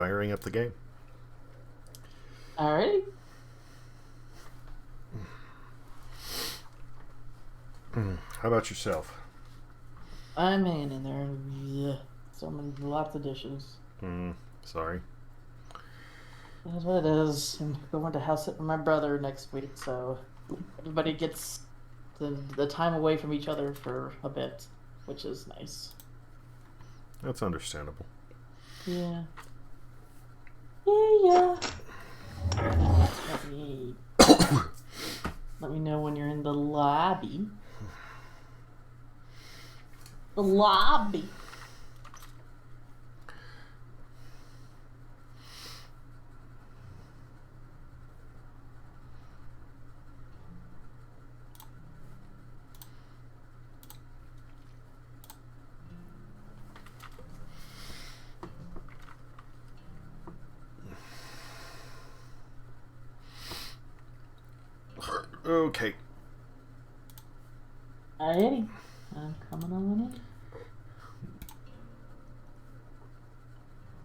Firing up the game. Alright. How about yourself? I'm hanging in there. Yeah. So many, lots of dishes. Sorry. That's what it is. I'm going to house sit with my brother next week, so everybody gets the time away from each other for a bit, which is nice. That's understandable. Yeah. Yeah. Let me know when you're in the lobby. The lobby. Okay. Alrighty. I'm coming on in.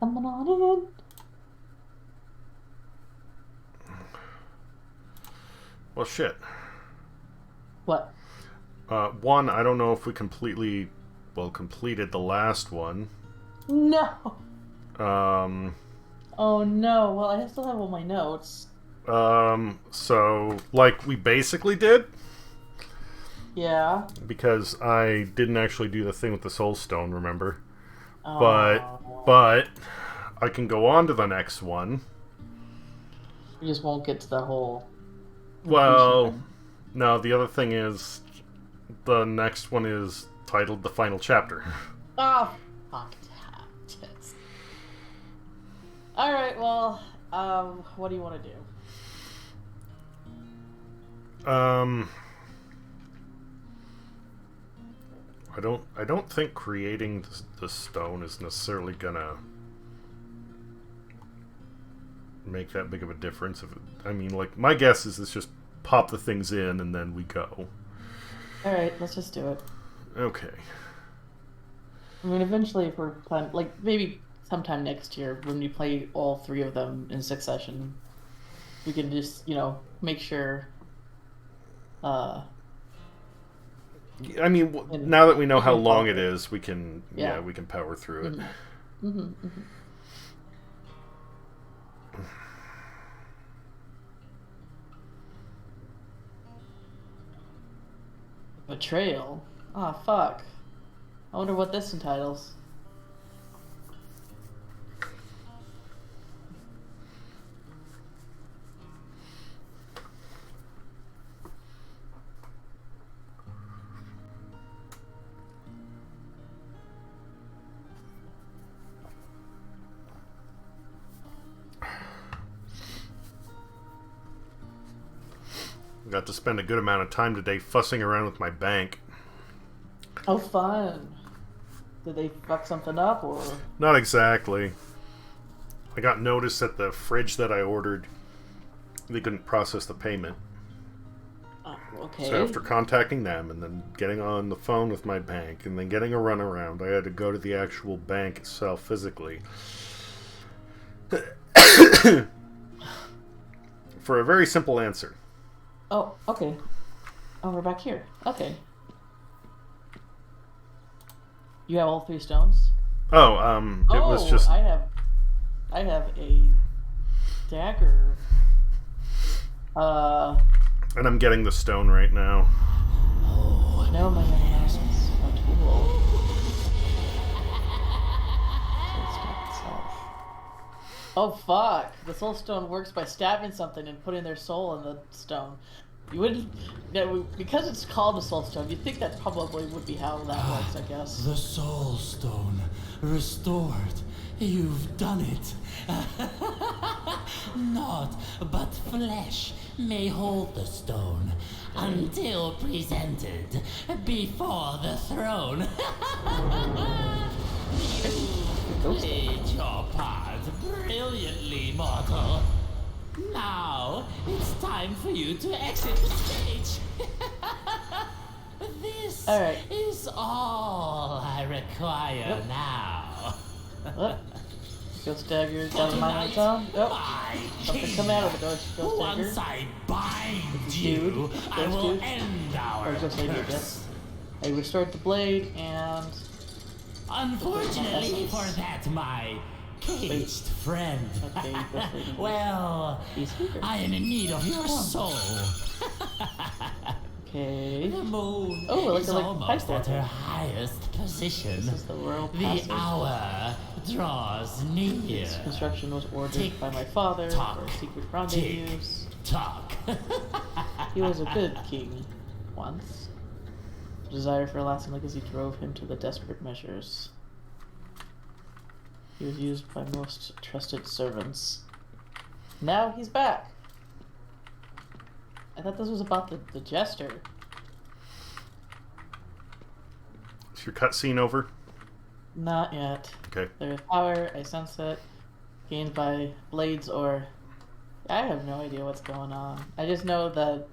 Coming on in. Well, shit. What? One, I don't know if we completed the last one. No. Um, Oh no. Well, I still have all my notes. so, like, we basically did, Yeah. because I didn't actually do the thing with the soul stone, remember? Oh. But, I can go on to the next one. We just won't get to the whole. Well, completion. no, the other thing is, the next one is titled The Final Chapter. Oh, fuck that. Alright, well, what do you want to do? I don't think creating the stone is necessarily gonna make that big of a difference. I mean, like, my guess is let's just pop the things in and then we go. Alright, let's just do it. Okay. I mean, eventually, if we're planning, like, maybe sometime next year, when we play all three of them in succession, we can just, make sure, uh, I mean, and now that we know we how can long follow it it. is, we can Yeah. we can power through it. Mm-hmm. Mm-hmm. Mm-hmm. Betrayal? Ah, fuck. I wonder what this entitles. Got to spend a good amount of time today fussing around with my bank. Oh, fun. Did they fuck something up, or? Not exactly. I got notice that the fridge that I ordered, they couldn't process the payment. Oh, okay. So after contacting them and then getting on the phone with my bank and then getting a runaround, I had to go to the actual bank itself physically. For a very simple answer. Oh, okay. Oh, we're back here. Okay. You have all three stones? Oh, it was just... I have a dagger. And I'm getting the stone right now. No, my announcements. A tool. So stop itself. Oh, fuck. The soul stone works by stabbing something and putting their soul in the stone. You wouldn't... Because it's called the soul stone, you'd think that probably would be how that works, I guess. The soul stone restored. You've done it. Naught but flesh may hold the stone until presented before the throne. You played your part brilliantly, mortal. Now it's time for you to exit the stage. This Alright. is all I require now. What? Ghost dagger down the mine zone. Oh, My something come out of the ghost dagger. Once I bind Dude, you, I will dude. end our Or ghost dagger, curse. yes. I restored the blade and Unfortunately for that, my caged friend. Okay, ghost lady. Well, He's here. I am in need of your soul. Okay. The moon Oh, like is a, like, almost pipe at her organ. highest position. This is the royal The passage. hour draws near. This construction was ordered Tick, by my father tock, for secret rendezvous. Talk. He was a good king once. The desire for a lasting legacy drove him to the desperate measures. He was used by most trusted servants. Now he's back. I thought this was about the jester. Is your cutscene over? Not yet. Okay. There's power, I sense it. Gained by blades or... I have no idea what's going on. I just know that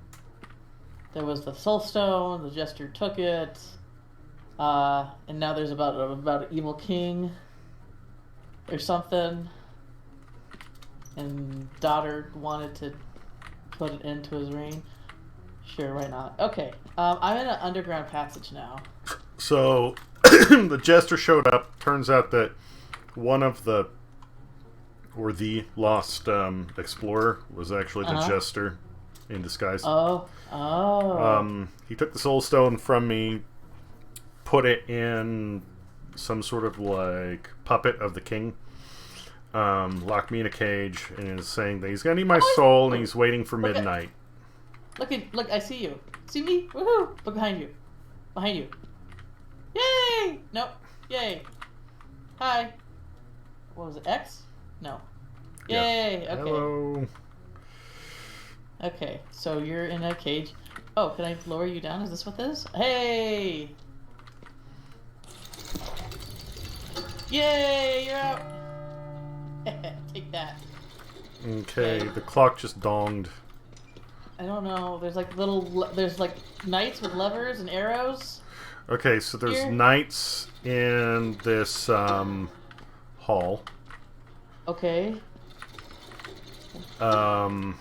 there was the soul stone, the jester took it, and now there's about an evil king or something, and daughter wanted to put it into his reign. Sure, why not? Okay, I'm in an underground passage now. So, the jester showed up. Turns out that one of the lost explorer was actually the jester in disguise. Oh. He took the soul stone from me, put it in some sort of like puppet of the king, locked me in a cage, and is saying that he's gonna need my soul and he's waiting for midnight. Look, I see you. See me? Woohoo! Look behind you. Behind you. Yay! Nope. Yay. Hi. What was it? X? No. Yay! Yeah. Okay. Hello. Okay, so you're in a cage. Oh, can I lower you down? Is this what this is? Hey! Yay! You're out! Take that. Okay, Okay. the clock just donged. I don't know. There's like there's like knights with levers and arrows. Okay, so there's Here. knights in this hall. Okay. I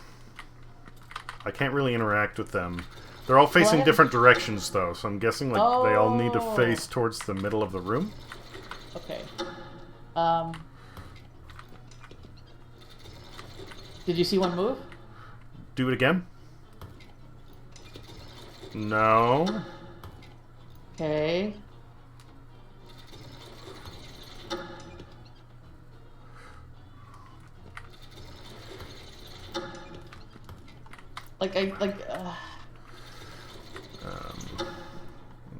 can't really interact with them. They're all facing What? different directions, though, so I'm guessing like they all need to Oh. face towards the middle of the room. Okay. Did you see one move? Do it again. No. Okay.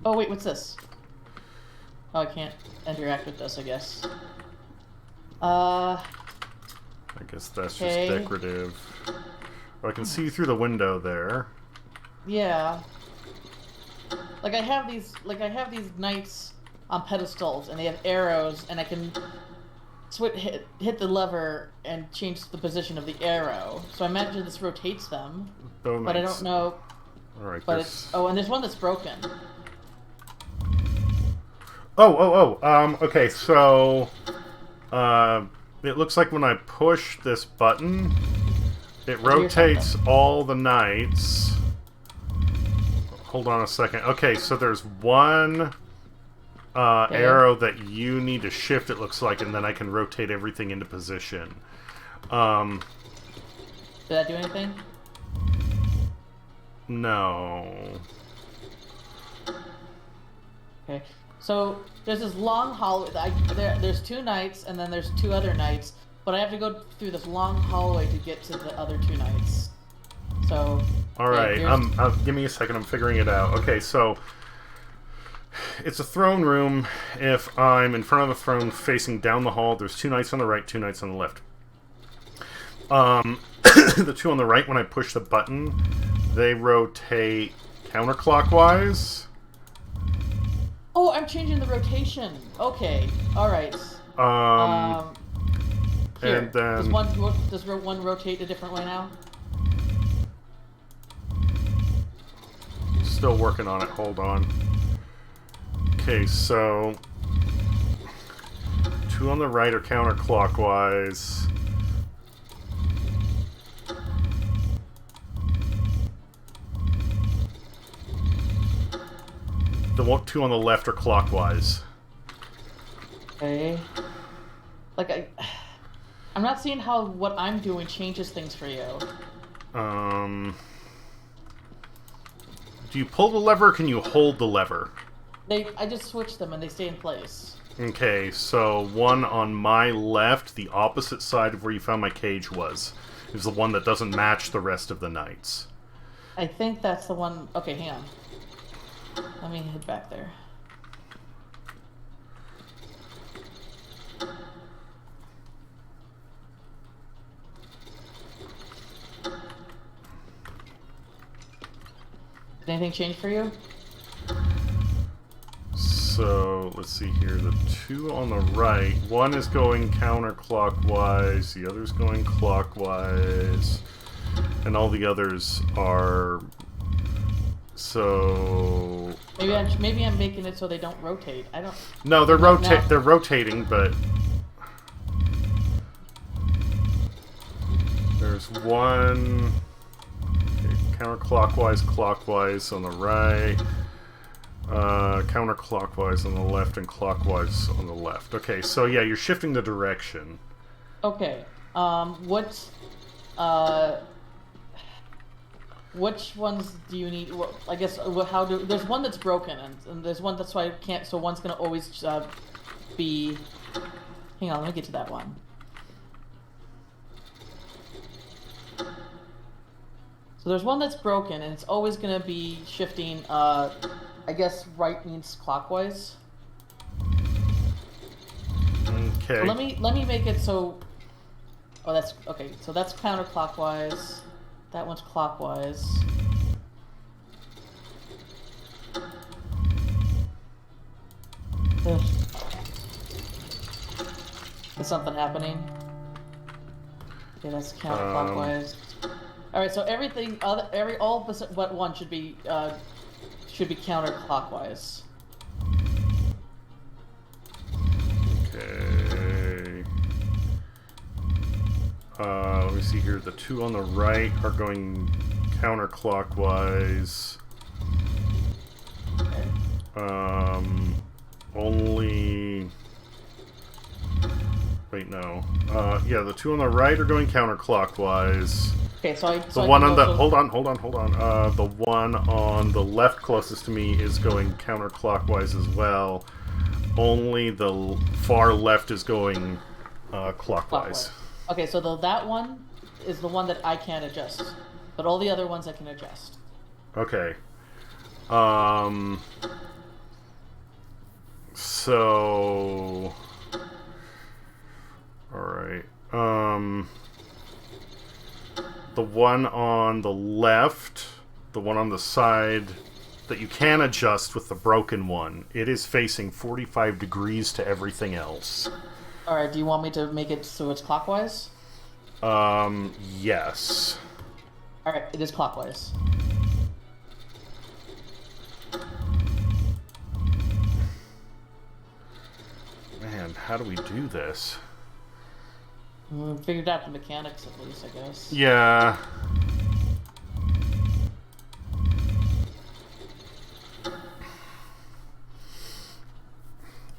Oh wait, what's this? Oh, I can't interact with this, I guess. I guess that's Okay. just decorative. Oh, I can see through the window there. Yeah. Like I have these knights on pedestals, and they have arrows, and I can hit the lever and change the position of the arrow. So I imagine this rotates them, Oh, but I nice. don't know. All right. But there's... it's and there's one that's broken. Okay, so it looks like when I push this button, it rotates all the knights. Hold on a second. Okay, so there's one arrow that you need to shift, it looks like, and then I can rotate everything into position. Did that do anything? No. Okay. So there's this long hallway. There's two knights, and then there's two other knights. But I have to go through this long hallway to get to the other two knights. So. All right. Give me a second. I'm figuring it out. Okay, so it's a throne room. If I'm in front of the throne, facing down the hall, there's two knights on the right, two knights on the left. The two on the right, when I push the button, they rotate counterclockwise. Oh, I'm changing the rotation. Okay. All right. Here. And then Does one rotate a different way now? still working on it. Hold on. Okay, so 2 on the right are counterclockwise. The 2 on the left are clockwise. Okay. Like, I'm not seeing how what I'm doing changes things for you. Do you pull the lever or can you hold the lever? I just switch them and they stay in place. Okay, so 1 on my left, the opposite side of where you found my cage was, is the one that doesn't match the rest of the knights. I think that's the one... Okay, hang on. Let me head back there. Did anything change for you? So, let's see here. The 2 on the right, 1 is going counterclockwise, the other's going clockwise, and all the others are... So... Maybe I'm making it so they don't rotate. I don't... No, they're rotating, but... There's 1... Okay, counterclockwise, clockwise on the right. Counterclockwise on the left and clockwise on the left. Okay, so yeah, you're shifting the direction. Okay. Which ones do you need? Well, I guess there's one that's broken and there's one that's why I can't. So one's gonna always be. Hang on, let me get to that one. So there's one that's broken and it's always gonna be shifting. I guess right means clockwise. Okay. So let me make it so. Oh, that's okay. So that's counterclockwise. That one's clockwise. Ugh. Is something happening? Okay, that's counterclockwise. All right, so everything, all but one should be counterclockwise. Okay. Let me see here. The 2 on the right are going counterclockwise. Only... Wait, no. Yeah, the 2 on the right are going counterclockwise. Okay, so the one on the... Hold on. The one on the left closest to me is going counterclockwise as well. Only the far left is going clockwise. Okay, so that one is the one that I can't adjust. But all the other ones I can adjust. Okay. So... Alright. The one on the left, the one on the side that you can adjust with the broken one, it is facing 45 degrees to everything else. Alright, do you want me to make it so it's clockwise? Yes. Alright, it is clockwise. Man, how do we do this? Figured out the mechanics at least, I guess. Yeah.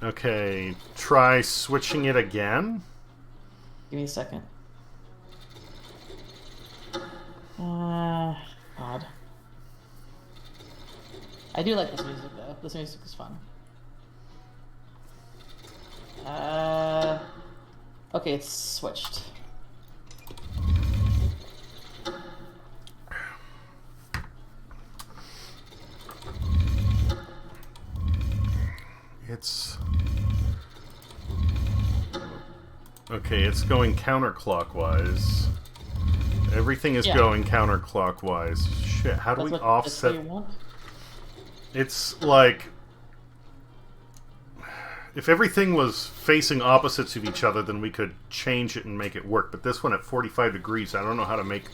Okay, try switching it again. Give me a second. Odd. I do like this music though. This music is fun. Okay, it's switched. It's... Okay, it's going counterclockwise. Everything is going counterclockwise. Shit, how do we offset... That's what you want? It's like... If everything was facing opposites of each other, then we could change it and make it work. But this one at 45 degrees, I don't know how to make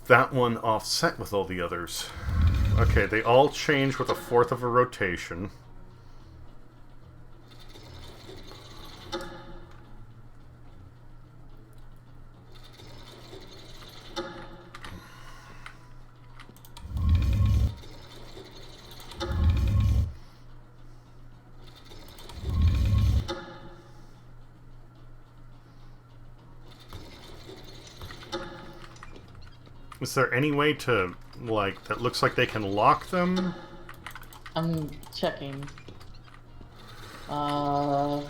that one offset with all the others. Okay, they all change with 1/4 of a rotation. Is there any way to, like, that looks like they can lock them? I'm checking. No.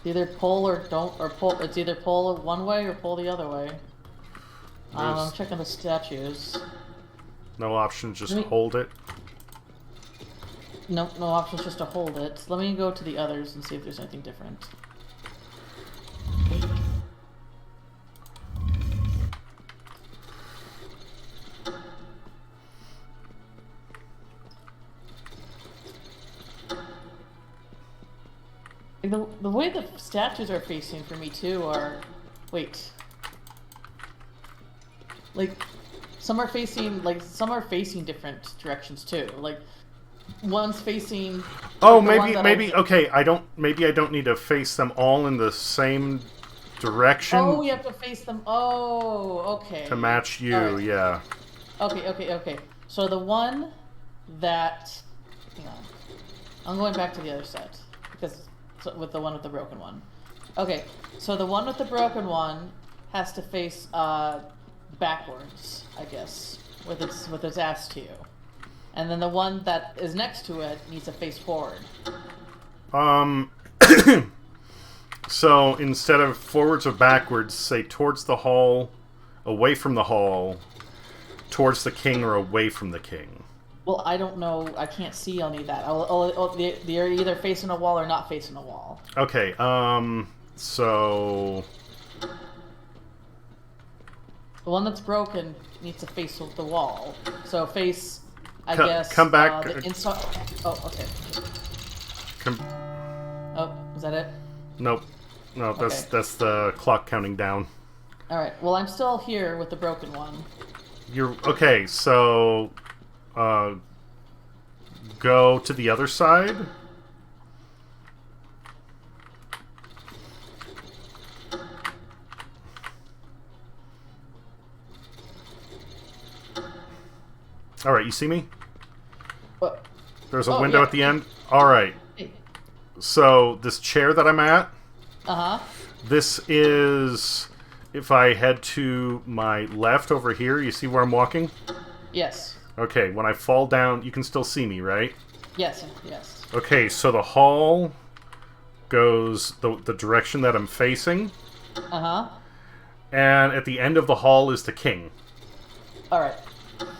Either pull or don't, or pull. It's either pull one way or pull the other way. I'm checking the statues. No option, just Me- hold it. Nope, no options, just to hold it. Let me go to the others and see if there's anything different. The way the statues are facing for me too are... Wait. Like, some are facing different directions too. Like, one's facing... Oh, like maybe, okay, maybe I don't need to face them all in the same direction. Oh, you have to face them. Oh, okay. To match you, right. yeah. Okay. So the one that... Hang on. I'm going back to the other set. Because... with the one with the broken one. Okay, so the one with the broken one has to face backwards, I guess, with its ass to you, and then the one that is next to it needs to face forward. So instead of forwards or backwards, say towards the hall, away from the hall, towards the king, or away from the king. Well, I don't know. I can't see any of that. They're either facing a wall or not facing a wall. Okay, so... The one that's broken needs to face the wall. So face, I guess... Come back. The inside... Oh, okay. Oh, is that it? Nope. No, that's the clock counting down. Alright, well, I'm still here with the broken one. You're... Okay, so... go to the other side. Alright, you see me? What? There's a window yeah. at the end. Alright. Hey. So, this chair that I'm at, Uh-huh. this is... If I head to my left over here, you see where I'm walking? Yes. Okay, when I fall down, you can still see me, right? Yes. Okay, so the hall goes the direction that I'm facing. Uh-huh. And at the end of the hall is the king. Alright.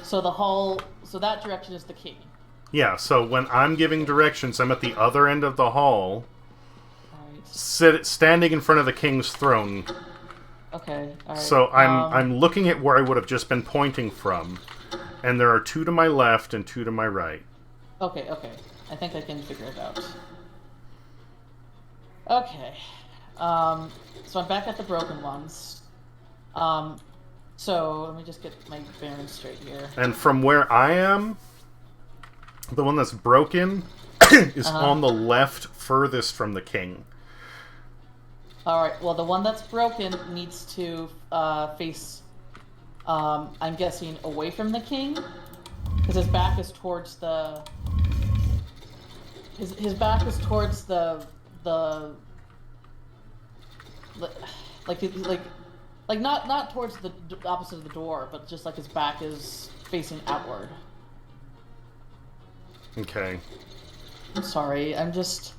So the hall... So that direction is the king. Yeah, so when I'm giving directions, I'm at the other end of the hall, Alright. standing in front of the king's throne. Okay, alright. So I'm looking at where I would have just been pointing from. And there are two to my left and two to my right. Okay. I think I can figure it out. Okay. So I'm back at the broken ones. So let me just get my bearings straight here. And from where I am, the one that's broken is on the left furthest from the king. Alright, well the one that's broken needs to face... I'm guessing away from the king, because his back is towards the. His back is towards the like not towards the opposite of the door, but just like his back is facing outward. Okay. I'm sorry. I'm just.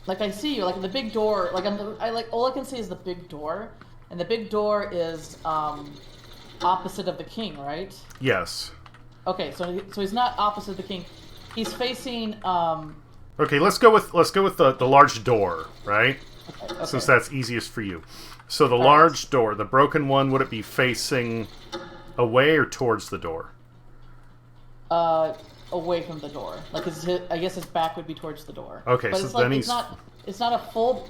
Like I see you, like the big door. Like all I can see is the big door. And the big door is opposite of the king, right? Yes. Okay, so he's not opposite the king. He's facing. Okay, let's go with the large door, right? Okay. Since that's easiest for you. So the large door, the broken one, would it be facing away or towards the door? Away from the door. Like I guess his back would be towards the door. Okay, but so it's then like, he's. It's not a full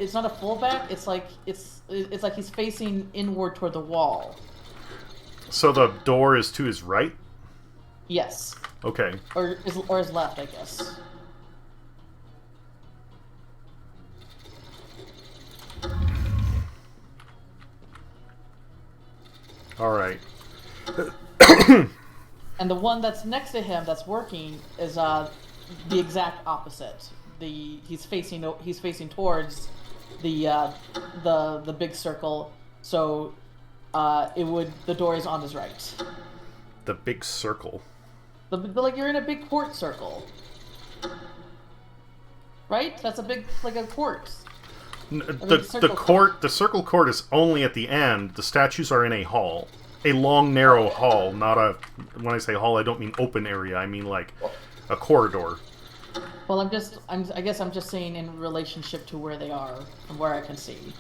back. It's like he's facing inward toward the wall. So the door is to his right? Yes. Okay. Or his left, I guess. All right. And the one that's next to him that's working is the exact opposite. He's facing towards the big circle. So the door is on his right. The big circle. Like you're in a big court circle, right? That's a big like a court. The circle court is only at the end. The statues are in a hall, a long, narrow hall. Not a. When I say hall, I don't mean open area. I mean like a corridor. Well, I guess I'm just saying in relationship to where they are, from where I can see.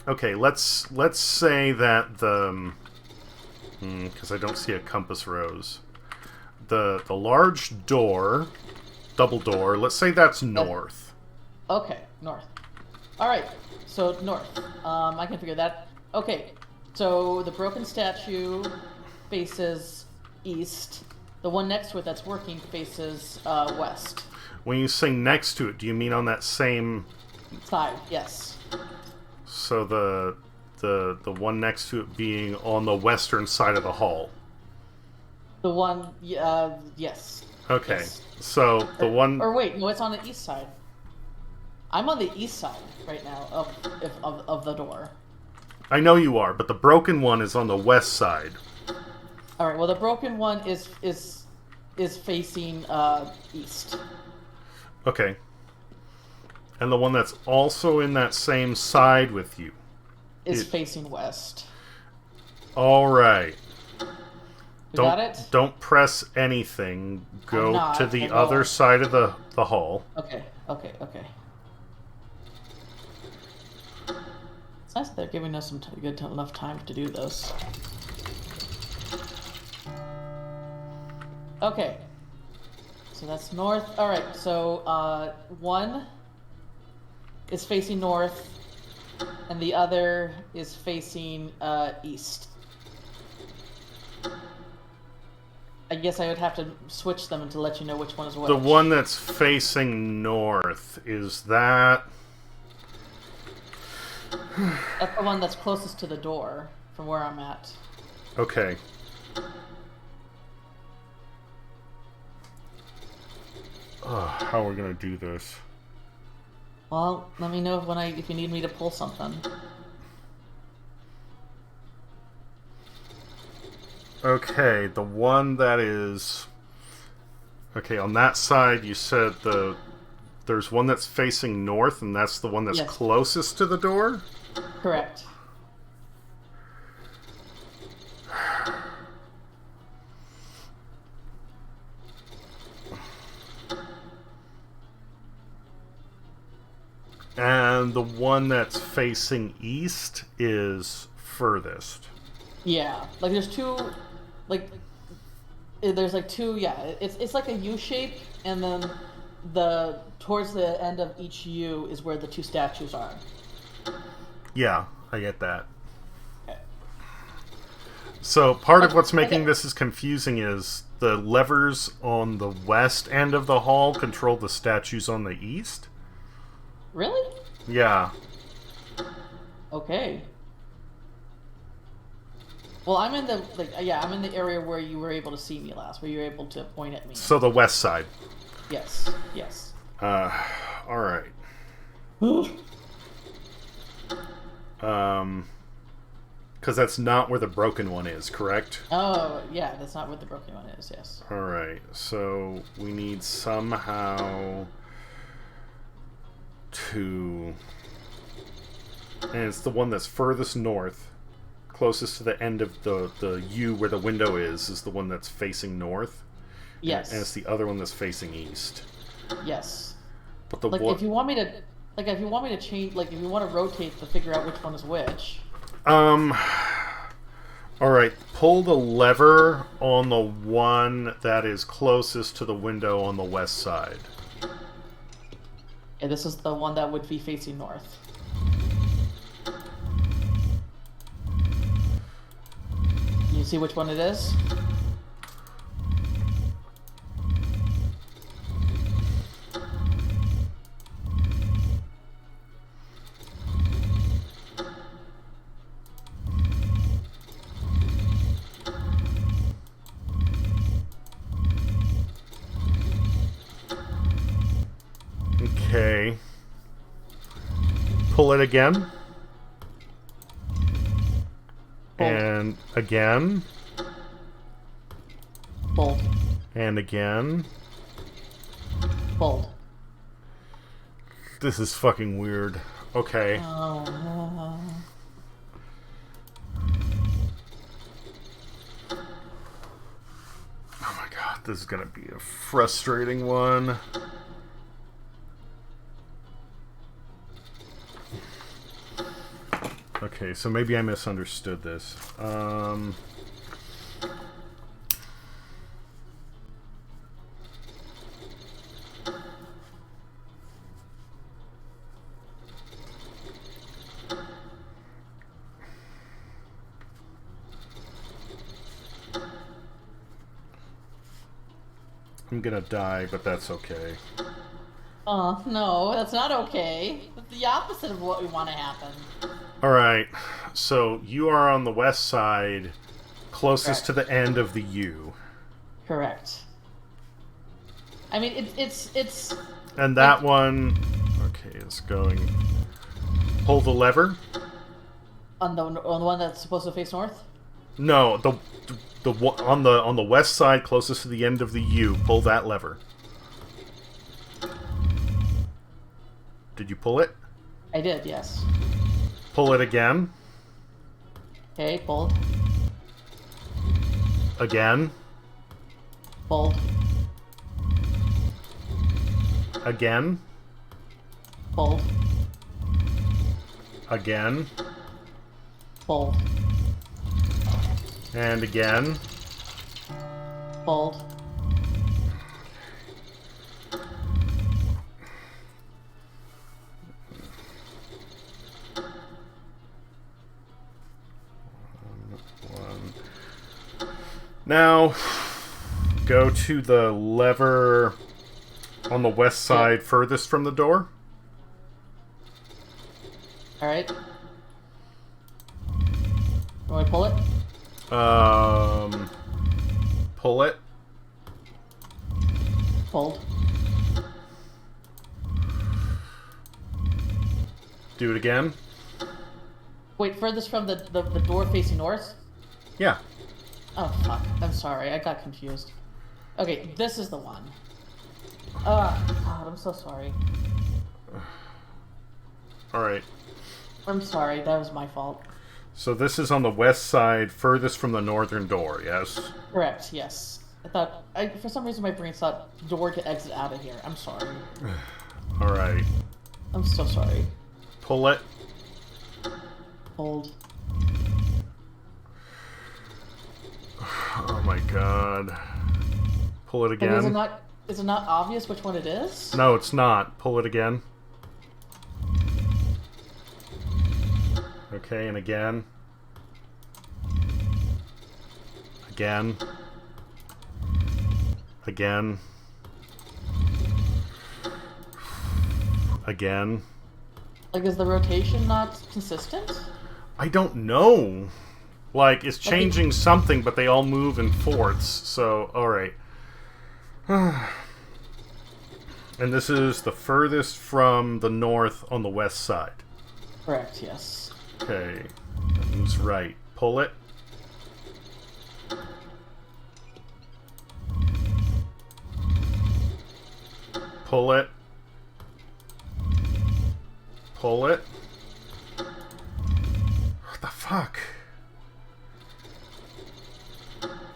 Okay, let's say that the because I don't see a compass rose. The large door, double door. Let's say that's north. Okay, north. All right, so north. I can figure that. Okay, so the broken statue faces east. The one next to it that's working faces west. When you say next to it, do you mean on that same side? Yes. So the one next to it being on the western side of the hall. The one, yes. Okay, yes. So the one. Or wait, no, it's on the east side. I'm on the east side right now of the door. I know you are, but the broken one is on the west side. All right. Well, the broken one is facing east. Okay. And the one that's also in that same side with you is facing west. All right. Got it? Don't press anything. Go to the other side of the hall. Okay. It's nice that they're giving us some enough time to do this. Okay. So that's north. All right. So one is facing north, and the other is facing east. I guess I would have to switch them to let you know which one is which. The one that's facing north, is that... That's the one that's closest to the door, from where I'm at. Okay. How are we gonna do this? Well, let me know if you need me to pull something. Okay, the one that is... Okay, on that side you said there's one that's facing north, and that's the one that's closest to the door? Correct. And the one that's facing east is furthest. Yeah, like there's two, there's like two. Yeah, it's like a U shape, and then towards the end of each U is where the two statues are. Yeah, I get that. Okay. So part of what's making this as confusing is the levers on the west end of the hall control the statues on the east. Really? Yeah. Okay. Well, I'm in the I'm in the area where you were able to see me last, where you were able to point at me. So the west side. Yes. All right. Because that's not where the broken one is, correct? Oh, yeah, that's not where the broken one is. Yes. All right. So we need somehow to, and it's the one that's furthest north. Closest to the end of the U where the window is the one that's facing north. Yes. And it's the other one that's facing east. Yes. But the if you want me to change, if you want to rotate to figure out which one is which. All right. Pull the lever on the one that is closest to the window on the west side. Yeah, this is the one that would be facing north. You see which one it is? Okay. Pull it again. Hold. And again. Hold. And again. Hold. This is fucking weird. Okay. Oh. Oh my god, this is gonna be a frustrating one. Okay, so maybe I misunderstood this. I'm gonna die, but that's okay. Oh, no, that's not okay. That's the opposite of what we want to happen. Alright, so you are on the west side, closest Correct. to the end of the U. Correct. I mean, it's... And that one... Okay, it's going... Pull the lever? On the one that's supposed to face north? No, on the west side, closest to the end of the U. Pull that lever. Did you pull it? I did, yes. Pull it again. Okay, pulled. Again. Pulled. Again. Pulled. Again. Pulled. And again. Pulled. One. Now, go to the lever on the west side furthest from the door. Alright. You want me to pull it? Pull it. Pulled. Do it again. Wait, furthest from the door facing north? Yeah. Oh, fuck. I'm sorry. I got confused. Okay, this is the one. Oh, God, I'm so sorry. Alright. I'm sorry. That was my fault. So this is on the west side, furthest from the northern door, yes? Correct, yes. For some reason my brain thought door to exit out of here. I'm sorry. Alright. I'm so sorry. Pull it. Hold. Oh my god. Pull it But again. is it not obvious which one it is? No, it's not. Pull it again. Okay, and again. Again. Again. Again. Like, is the rotation not consistent? I don't know. Like, it's changing something, but they all move in fourths, so, alright. And this is the furthest from the north on the west side. Correct, yes. Okay. That moves right. Pull it. Pull it. Pull it. What the fuck?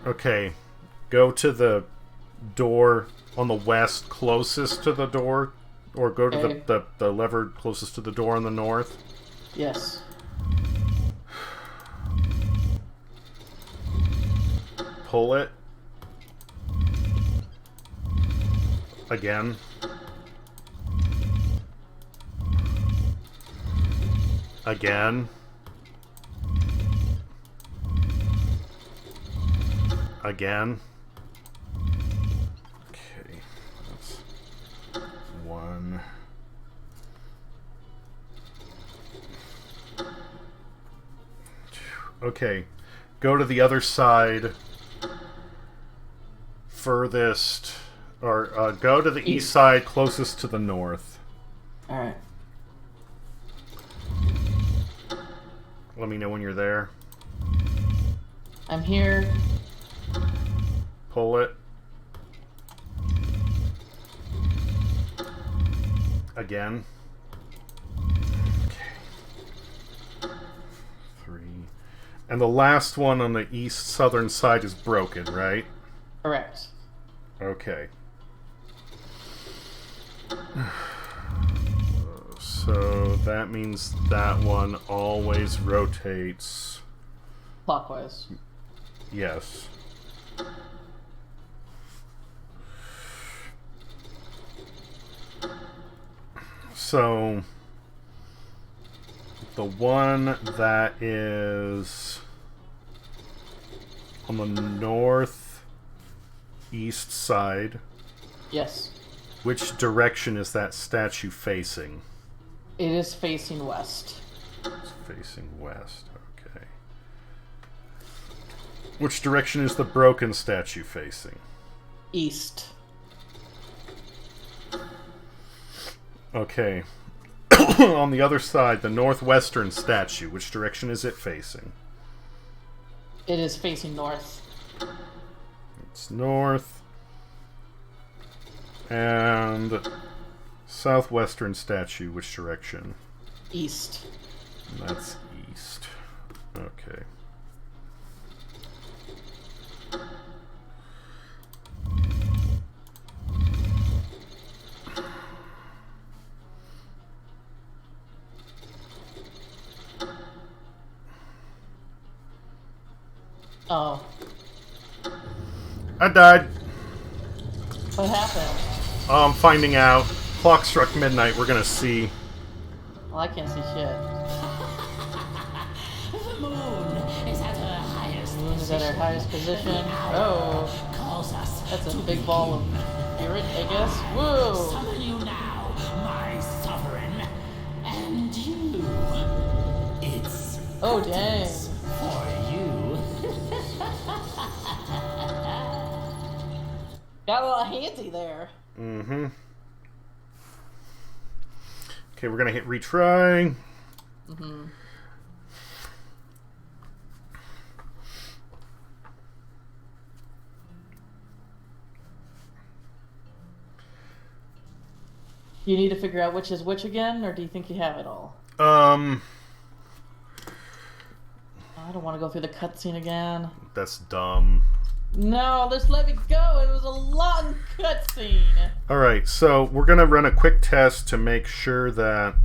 Okay. Go to the door on the west closest to the door. Or go to Okay. the lever closest to the door on the north. Yes. Pull it. Again. Again. Again. Okay. That's one. Okay. Go to the other side. Furthest. Or go to the east side closest to the north. Alright. Let me know when you're there. I'm here. Pull it. Again. Okay. 3. And the last one on the east southern side is broken, right? Correct. Okay. So that means that one always rotates. Clockwise. Yes. So the one that is on the northeast side, Yes. which direction is that statue facing? It is facing west. It's facing west, okay. Which direction is the broken statue facing? East. Okay. On the other side, the northwestern statue, which direction is it facing? It is facing north. It's north. And southwestern statue, which direction? East. That's east. Okay. Oh. I died. What happened? I'm finding out. Clock struck midnight. We're gonna see. Well, I can't see shit. The moon is at her highest Moon is at our highest position. Oh. Oh. Calls us That's to a big begin. ball of spirit, I guess. Whoa! Summon you now, my sovereign. And you. It's Oh, dang. for you. Got a little handsy there. Mm-hmm. Okay, we're gonna hit retry. Mm-hmm. You need to figure out which is which again, or do you think you have it all? Um, I don't want to go through the cutscene again. that's dumb. No, just let me go. It was a long cutscene. Alright, so we're gonna run a quick test to make sure that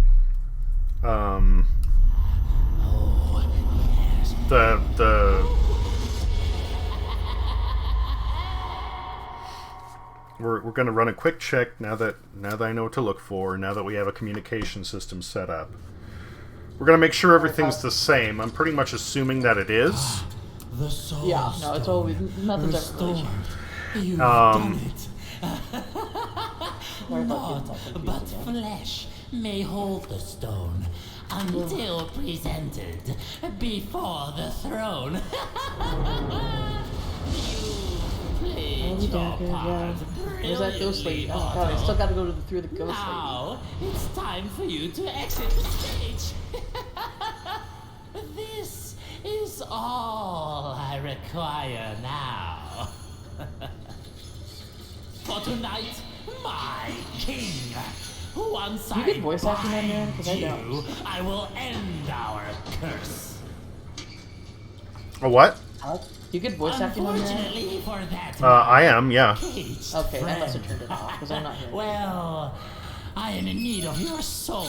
we're gonna run a quick check now that I know what to look for, now that we have a communication system set up. We're gonna make sure everything's the same. I'm pretty much assuming that it is. The soul Yeah, no, it's always nothing's ever really restored. You've Um, done it. Sorry about Not, getting confused but again. flesh may hold the stone until presented before the throne. You played your part Where's that ghost lady? brilliantly, Oh god, I Otto. still gotta go through the ghost lady. Now it's time for you to exit the stage. This is all I require now. For tonight, my king. Once You I get voice acting on there? 'Cause I bind don't. you, I will end our curse. A what? You get voice acting on there? Unfortunately for that, I am, yeah. caged Okay, I must have friend. turned it off because I'm not here. Well, I am in need of your soul.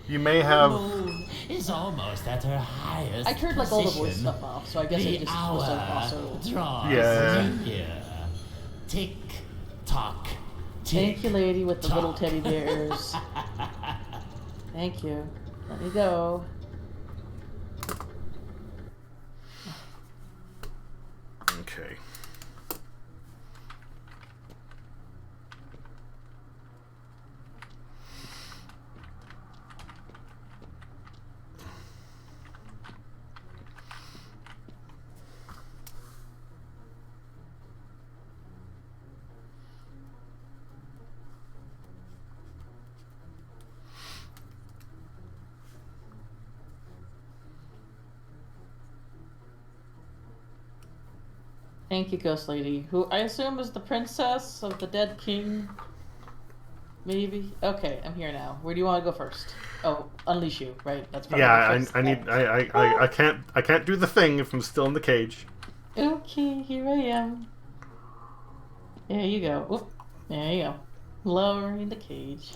You may The have... moon is almost at her highest. I turned like all the voice position. stuff off, so I guess The it just hour was also. draws Yeah. near. Tick tock. Thank Tick. you, lady with the little tock. teddy bears. Thank you. Let me go. Okay. Thank you, Ghost Lady, who I assume is the princess of the dead king. Maybe. Okay, I'm here now. Where do you want to go first? Oh, unleash you, right? That's probably Yeah, the first I need. step. I can't do the thing if I'm still in the cage. Okay, here I am. There you go. Oop. There you go. Lowering the cage.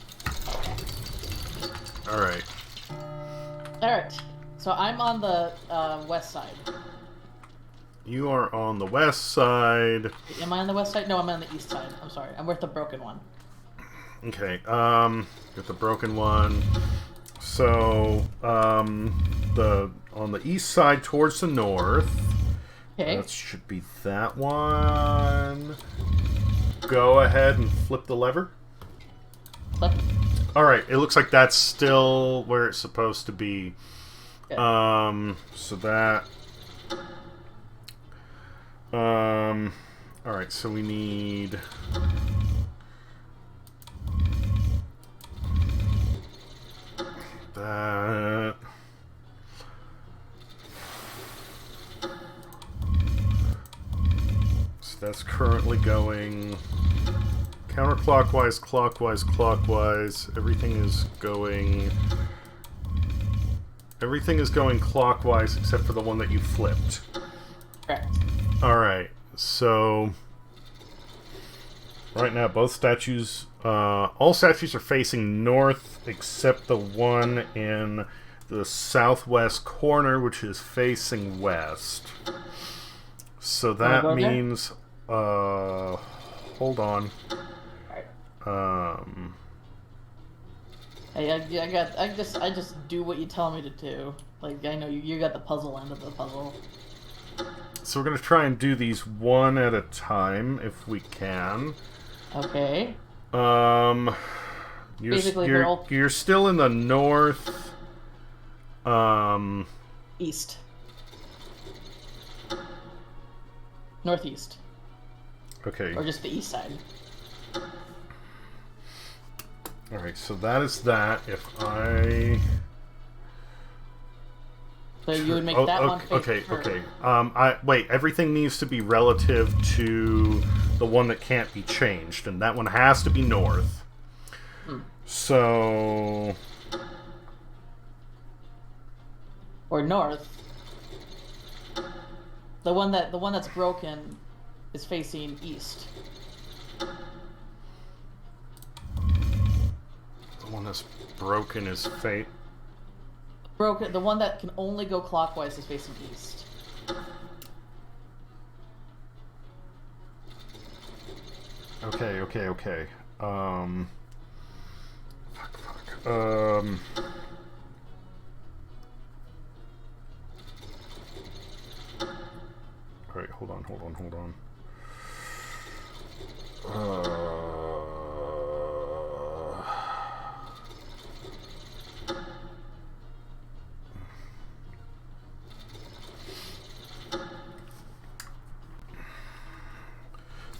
All right. Alright. So I'm on the west side. You are on the west side. Am I on the west side? No, I'm on the east side. I'm sorry. I'm with the broken one. Okay. Get the broken one. So, the on the east side towards the north. Okay. That should be that one. Go ahead and flip the lever. Flip. Alright, it looks like that's still where it's supposed to be. Good. So that... Alright, so we need... that... So that's currently going... counterclockwise, clockwise, clockwise. Everything is going clockwise except for the one that you flipped. Correct. Alright, so right now both statues, all statues are facing north except the one in the southwest corner, which is facing west. So that means, hold on. Hey, I just do what you tell me to do. Like, I know you got the puzzle end of the puzzle. So we're gonna try and do these one at a time if we can. Okay. You're still in the north. East. Northeast. Okay. Or just the east side. Alright, so that is that. If I... So you would make that one face okay. Wait, everything needs to be relative to the one that can't be changed, and that one has to be north. So... Or north. The one that's broken is facing east. The one that's broken is fate. Broken. The one that can only go clockwise is facing east. Okay. Alright, hold on.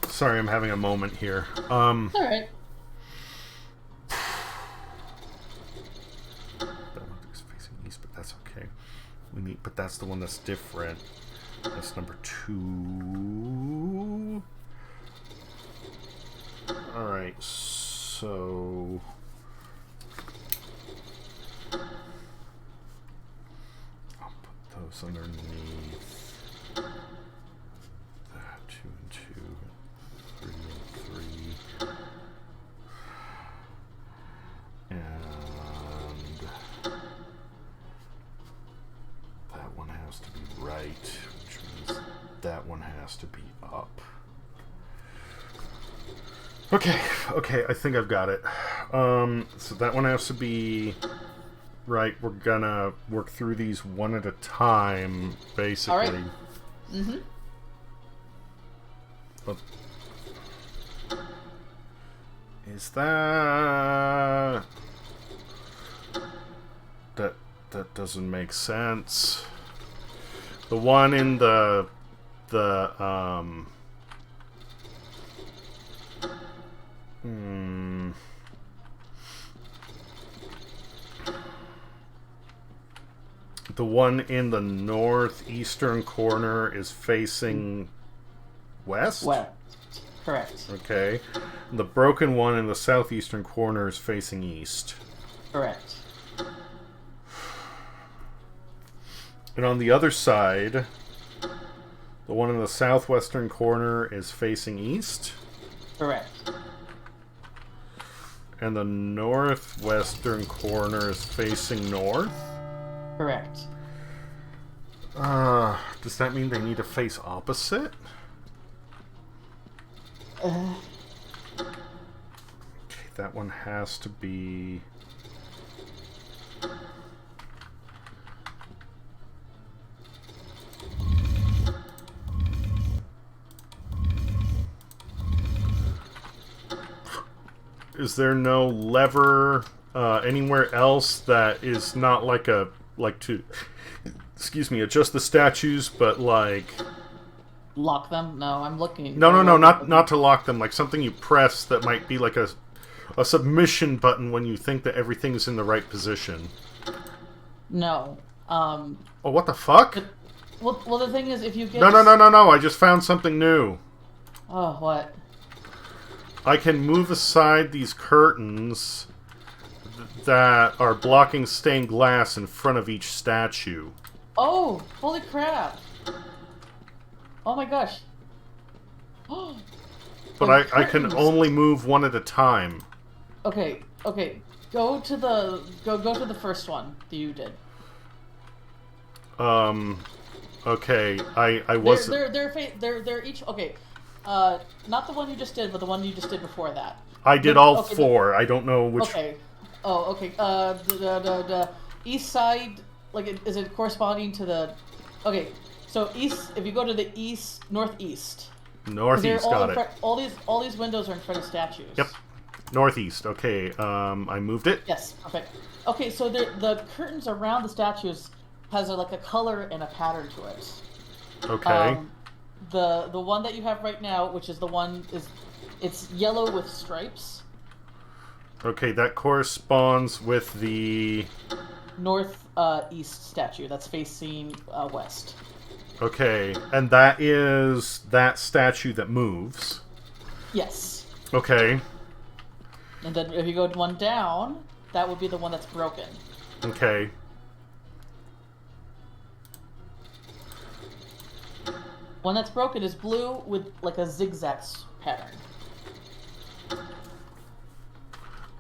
Sorry, I'm having a moment here. Alright. That one is facing east, but that's okay. But that's the one that's different. That's number 2. Alright, so... I'll put those underneath. That 2 and 2. 3 and 3. And... that one has to be right, which means that one has to be up. Okay, I think I've got it. So that one has to be right. We're gonna work through these one at a time, basically. All right. Mm-hmm. But is that doesn't make sense? The one in the the one in the northeastern corner is facing west? West. Correct. Okay. The broken one in the southeastern corner is facing east. Correct. And on the other side, the one in the southwestern corner is facing east. Correct. And the northwestern corner is facing north. Correct. Does that mean they need to face opposite? Okay, that one has to be... Is there no lever anywhere else that is not like a... like to... excuse me, adjust the statues, but like... Lock them? No, I'm looking. No, not to lock them. Like something you press that might be like a submission button when you think that everything is in the right position. No. Oh, what the fuck? Well, the thing is, if you get... No, I just found something new. Oh, what? I can move aside these curtains that are blocking stained glass in front of each statue. Oh, holy crap. Oh my gosh. But I can only move one at a time. Okay. Go to the go to the first one that you did. Okay. I was. They're each okay. Not the one you just did, but the one you just did before that. I did all four. I don't know which. Okay. Oh, okay. The east side, like, is it corresponding to the? Okay. So east, if you go to the northeast. Northeast, got it. All these windows are in front of statues. Yep. Northeast. Okay. I moved it. Yes. Perfect. Okay. So the curtains around the statues has like a color and a pattern to it. Okay. The one that you have right now, which is the one it's yellow with stripes. Okay, that corresponds with the east statue that's facing west. Okay, and that is that statue that moves. Yes. Okay. And then if you go one down, that would be the one that's broken. Okay. One that's broken is blue with like a zigzag pattern.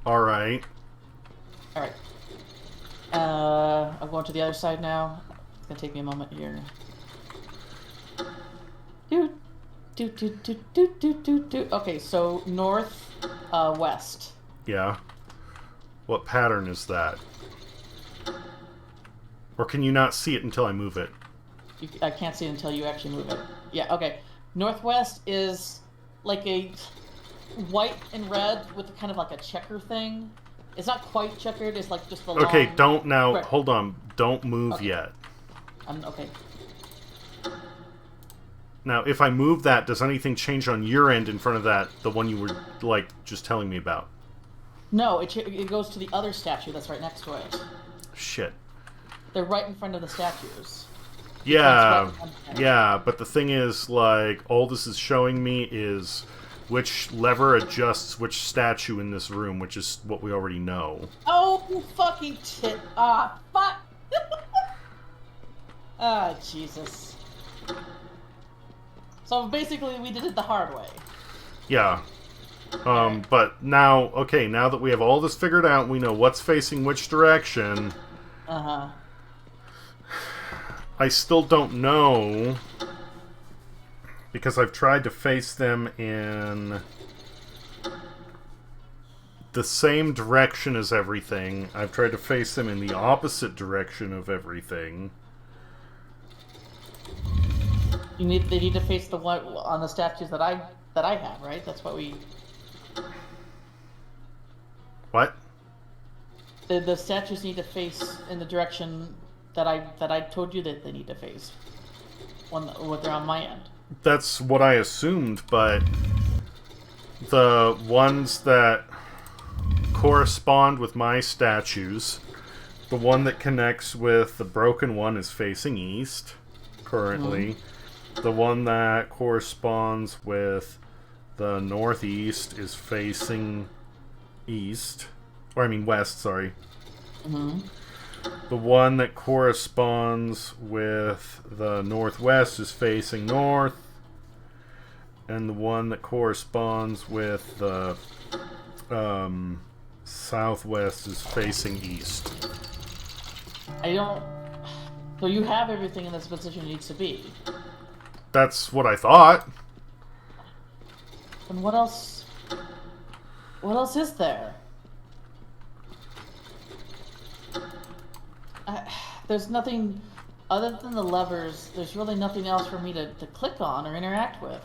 Alright. Alright. I'm going to the other side now. It's gonna take me a moment here. Okay, so north, west. Yeah. What pattern is that? Or can you not see it until I move it? I can't see it until you actually move it. Yeah, okay. Northwest is like a white and red with kind of like a checker thing. It's not quite checkered, it's like just the Okay, long... don't now... Right. Hold on. Don't move Okay. yet. Okay. Now, if I move that, does anything change on your end in front of that, the one you were, like, just telling me about? No, it goes to the other statue that's right next to it. Shit. They're right in front of the statues. Yeah, yeah, but the thing is, like, all this is showing me is which lever adjusts which statue in this room, which is what we already know. Oh, you fucking tit. Ah, fuck. Ah, Jesus. So basically, we did it the hard way. Yeah. But now, okay, now that we have all this figured out, we know what's facing which direction. Uh-huh. I still don't know, because I've tried to face them in the same direction as everything. I've tried to face them in the opposite direction of everything. They need to face the one on the statues that I have, right? That's what we... What? The statues need to face in the direction that I told you that they need to face. When they're on my end. That's what I assumed, but the ones that correspond with my statues, the one that connects with the broken one is facing east, currently. The one that corresponds with the northeast is facing east. Or, I mean, west, sorry. Mm-hmm. The one that corresponds with the northwest is facing north. And the one that corresponds with the southwest is facing east. I don't... So you have everything in this position it needs to be. That's what I thought. And what else... What else is there? There's nothing... Other than the levers, there's really nothing else for me to click on or interact with.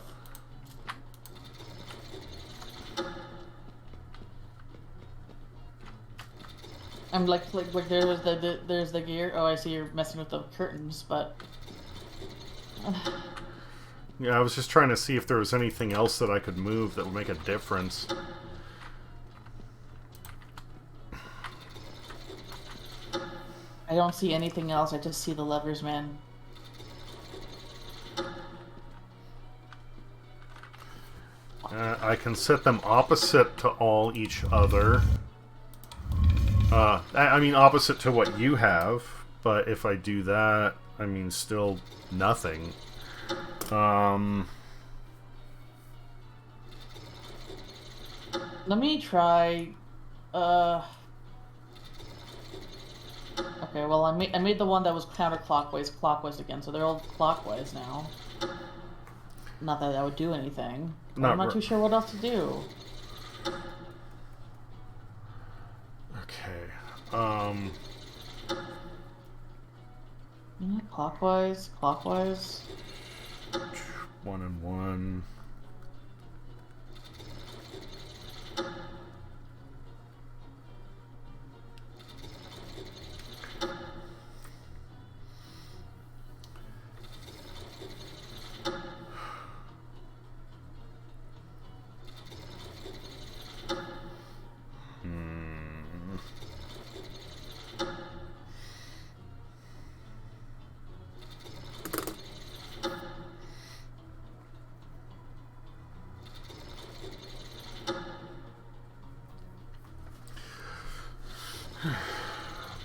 I'm like there's the gear. Oh, I see you're messing with the curtains, but... Yeah, I was just trying to see if there was anything else that I could move that would make a difference. I don't see anything else, I just see the levers, man. I can set them opposite to all each other. I mean opposite to what you have, but if I do that, I mean still nothing. Let me try, okay, well I made the one that was counterclockwise, clockwise again, so they're all clockwise now. Not that that would do anything. I'm not too sure what else to do. Okay. Yeah, clockwise, clockwise. 1 and 1.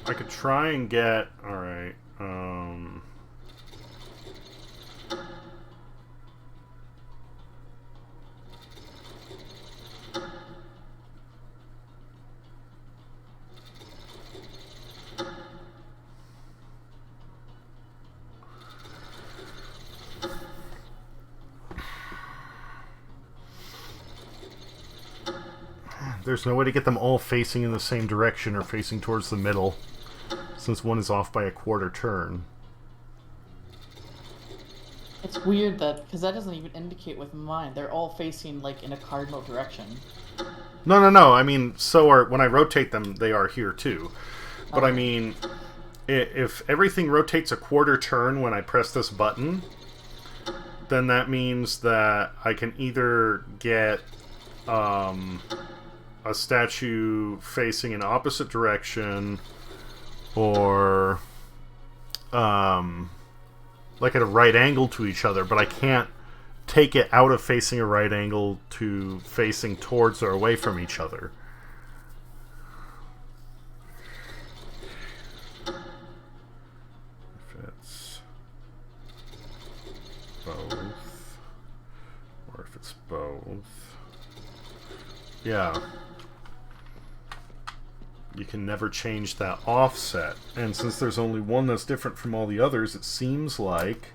I could try and get... Alright, there's no way to get them all facing in the same direction or facing towards the middle, since one is off by a quarter turn. It's weird that, because that doesn't even indicate with mine. They're all facing, like, in a cardinal direction. No. I mean, so are... When I rotate them, they are here, too. But Okay. I mean, if everything rotates a quarter turn when I press this button, then that means that I can either get a statue facing in opposite direction, or like at a right angle to each other, but I can't take it out of facing a right angle to facing towards or away from each other. If it's both, or if it's both, yeah. You can never change that offset. And since there's only one that's different from all the others, it seems like,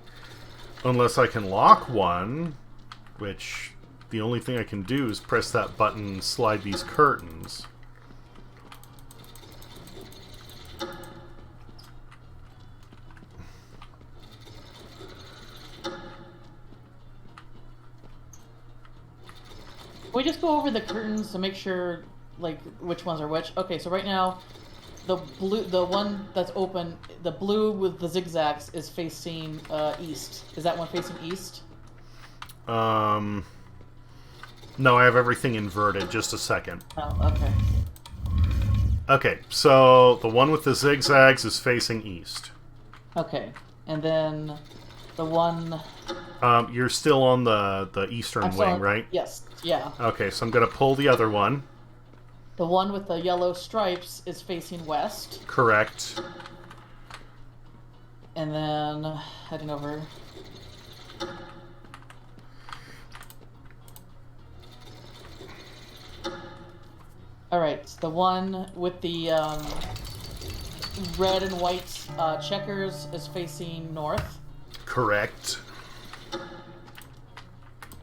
unless I can lock one, which the only thing I can do is press that button and slide these curtains. Can we just go over the curtains to make sure, like, which ones are which? Okay, so right now, the blue, the one that's open, the blue with the zigzags is facing east. Is that one facing east? No, I have everything inverted. Just a second. Oh, okay. Okay, so the one with the zigzags is facing east. Okay, and then the one... You're still on the eastern wing, right? Yes. Yeah. Okay, so I'm gonna pull the other one. The one with the yellow stripes is facing west. Correct. And then heading over. Alright, the one with the red and white checkers is facing north. Correct.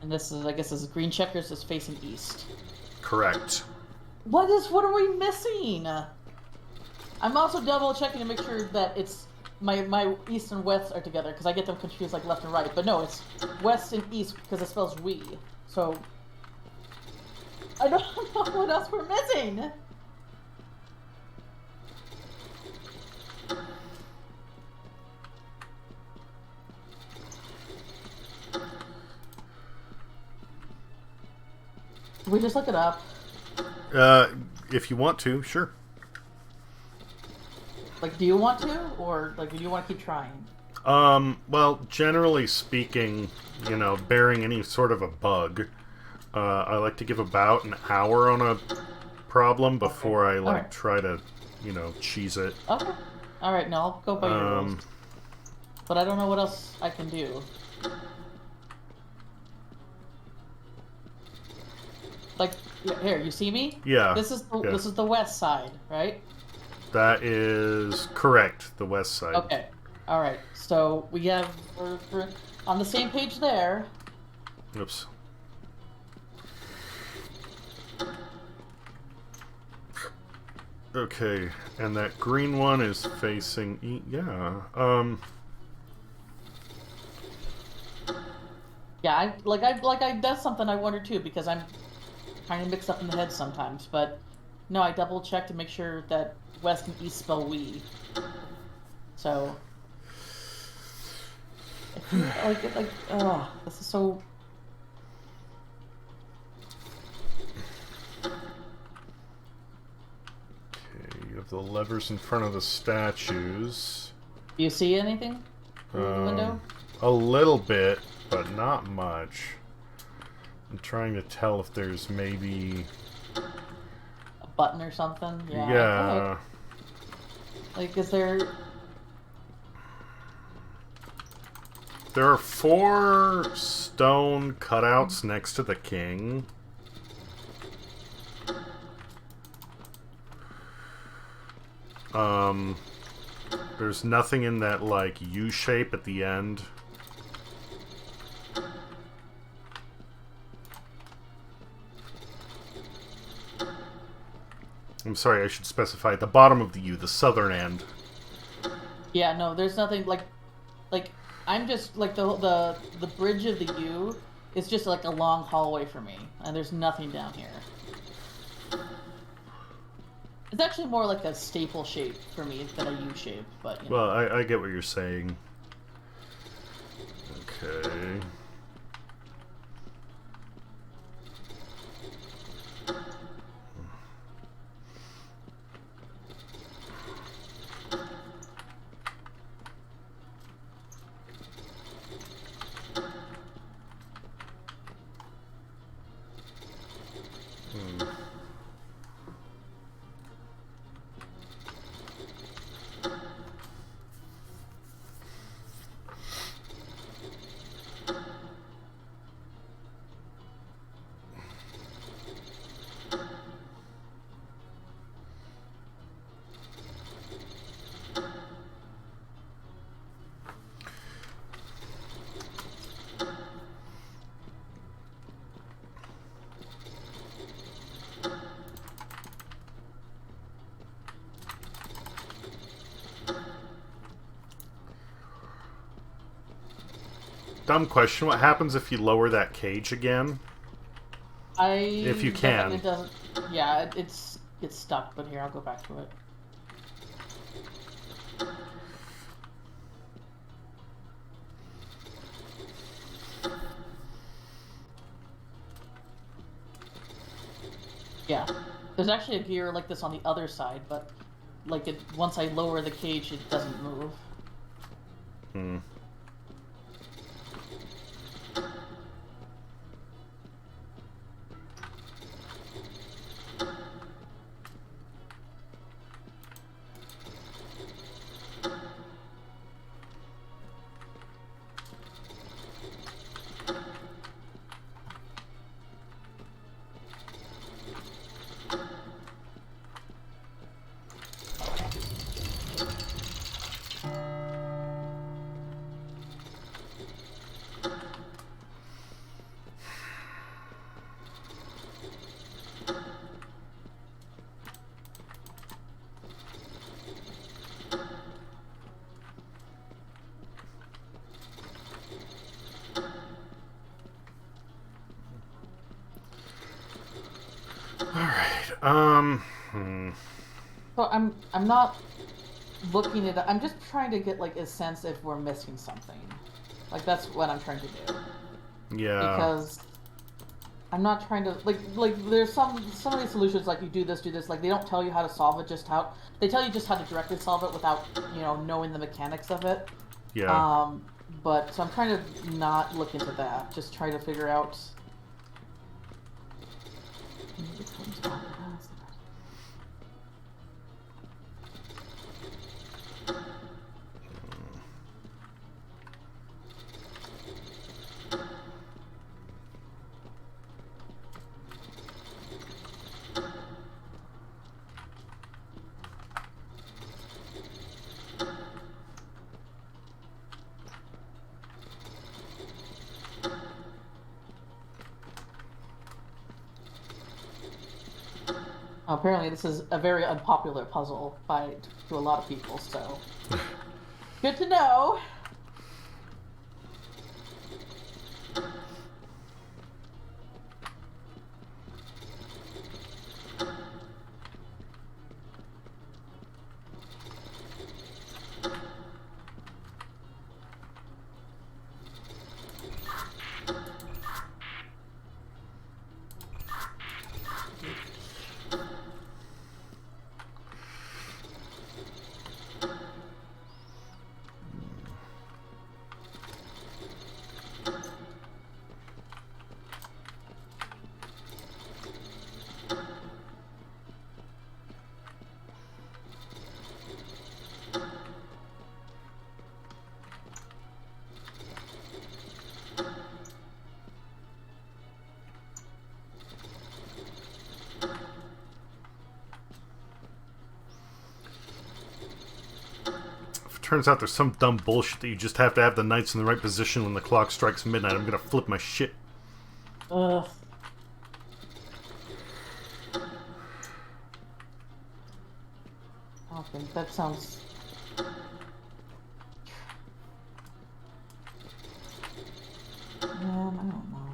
And this is, I guess, this is green checkers is facing east. Correct. What are we missing? I'm also double checking to make sure that it's my east and west are together, because I get them confused like left and right. But no, it's west and east because it spells we. So I don't know what else we're missing. Can we just look it up? If you want to, sure. Like, do you want to, or like, do you want to keep trying? Well, generally speaking, you know, bearing any sort of a bug, I like to give about an hour on a problem before I like try to, you know, cheese it. Okay. All right. No, I'll go by your rules. But I don't know what else I can do. Like, here, you see me? Yeah. This is the west side, right? That is correct. The west side. Okay. All right. So we have we're on the same page there. Oops. Okay, and that green one is facing yeah. Yeah, that's something I wonder too, because I'm kind of mixed up in the head sometimes. But no, I double checked to make sure that west and east spell we. So oh, this is so. Okay, you have the levers in front of the statues. Do you see anything through the window? A little bit, but not much. I'm trying to tell if there's maybe A button or something? Yeah. Yeah. Like, is there? There are 4 stone cutouts next to the king. There's nothing in that, like, U shape at the end. I'm sorry, I should specify at the bottom of the U, the southern end. Yeah, no, there's nothing like I'm just like the bridge of the U is just like a long hallway for me, and there's nothing down here. It's actually more like a staple shape for me than a U shape, but you know. Well, I get what you're saying. Okay. Dumb question. What happens if you lower that cage again? If you can. It doesn't. Yeah, it's stuck. But here, I'll go back to it. Yeah, there's actually a gear like this on the other side, but like once I lower the cage, it doesn't move. Alright, So I'm not looking at it. I'm just trying to get like a sense if we're missing something. Like that's what I'm trying to do. Yeah. Because I'm not trying to like there's some of these solutions like you do this, like they don't tell you how to solve it, they tell you just how to directly solve it without, you know, knowing the mechanics of it. Yeah. But so I'm trying to not look into that. Just try to figure out. Apparently, this is a very unpopular puzzle to a lot of people, so good to know. Turns out there's some dumb bullshit that you just have to have the knights in the right position when the clock strikes midnight. I'm gonna flip my shit. Ugh. Okay, that sounds... Man, I don't know.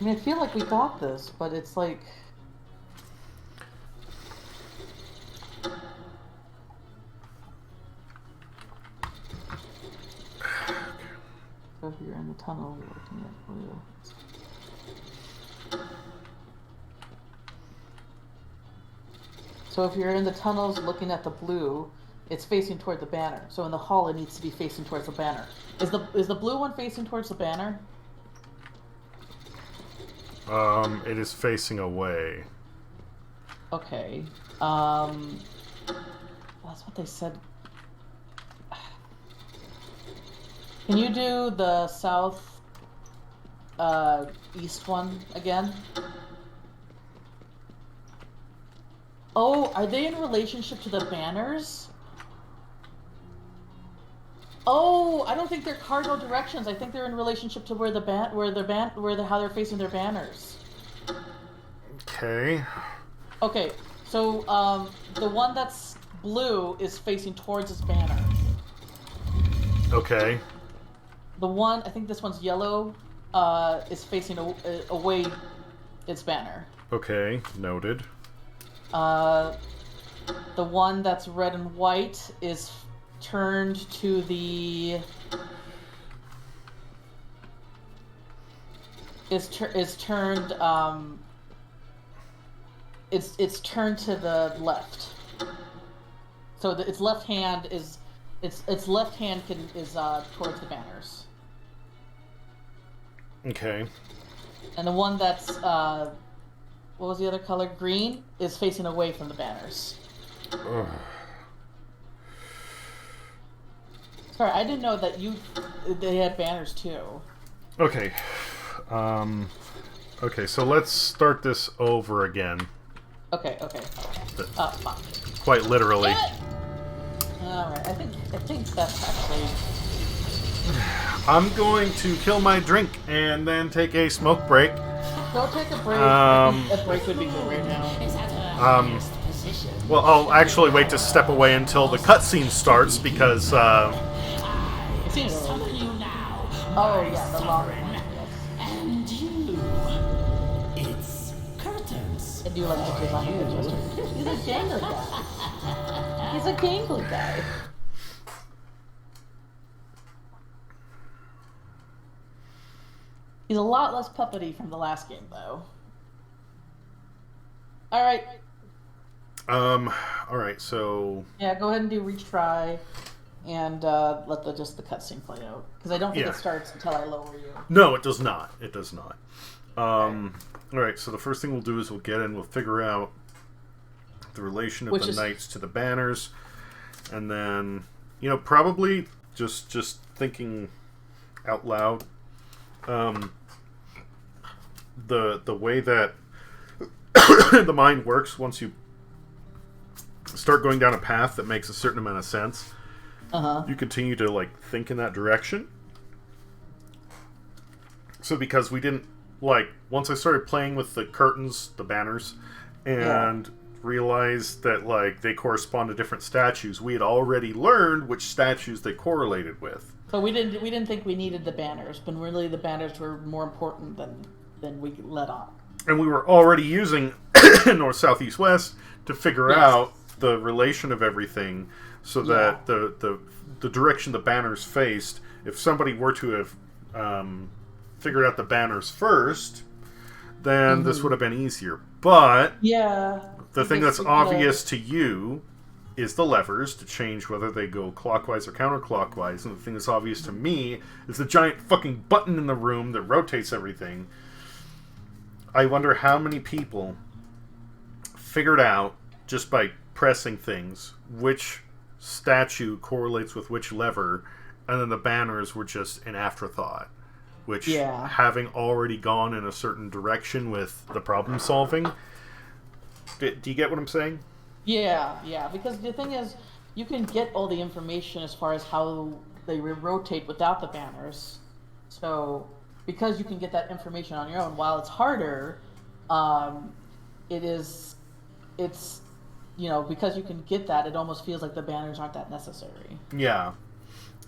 I mean, I feel like we got this, but it's like... So if you're in the tunnel, you're looking at blue. So if you're in the tunnels looking at the blue, it's facing toward the banner. So in the hall, it needs to be facing towards the banner. Is the blue one facing towards the banner? It is facing away. Okay. That's what they said. Can you do the south, east one again? Oh, are they in relationship to the banners? Oh, I don't think they're cardinal directions. I think they're in relationship to where how they're facing their banners. Okay. Okay, so the one that's blue is facing towards its banner. Okay. The one, I think this one's yellow, is facing away its banner. Okay, noted. The one that's red and white is turned to the... It's turned to the left. So its left hand is its left hand is towards the banners. Okay. And the one that's what was the other color? Green is facing away from the banners. Ugh. Sorry, I didn't know that they had banners too. Okay. Okay, so let's start this over again. Okay. Fuck. Quite literally. Alright, I think that's actually... I'm going to kill my drink and then take a smoke break. Go take a break. I think a break would be good right now. Well, I'll actually wait to step away until the cutscene starts because, It seems... Oh, yeah, the long one. Yes. And you, do like the design adjuster. He's a gangly guy. He's a gangly guy. He's a lot less puppety from the last game, though. All right. All right. So Yeah, go ahead and do retry, and let the cutscene play out because I don't think it starts until I lower you. No, it does not. It does not. All right. So the first thing we'll do is we'll get in. We'll figure out the relation of the knights to the banners, and then probably just thinking out loud. The way that the mind works once you start going down a path that makes a certain amount of sense, you continue to think in that direction. So because we didn't once I started playing with the curtains, the banners, and realized that they correspond to different statues, we had already learned which statues they correlated with. So we didn't think we needed the banners, but really the banners were more important than we let on. And we were already using north, south, east, west to figure out the relation of everything, so that the direction the banners faced, if somebody were to have figured out the banners first, then this would have been easier. But the thing that's obvious to you is the levers to change whether they go clockwise or counterclockwise, and the thing that's obvious to me is the giant fucking button in the room that rotates everything. I wonder how many people figured out, just by pressing things, which statue correlates with which lever, and then the banners were just an afterthought. Which, having already gone in a certain direction with the problem solving... Do you get what I'm saying? Yeah, because the thing is, you can get all the information as far as how they rotate without the banners. So, because you can get that information on your own, while it's harder, it's because you can get that, it almost feels like the banners aren't that necessary. Yeah.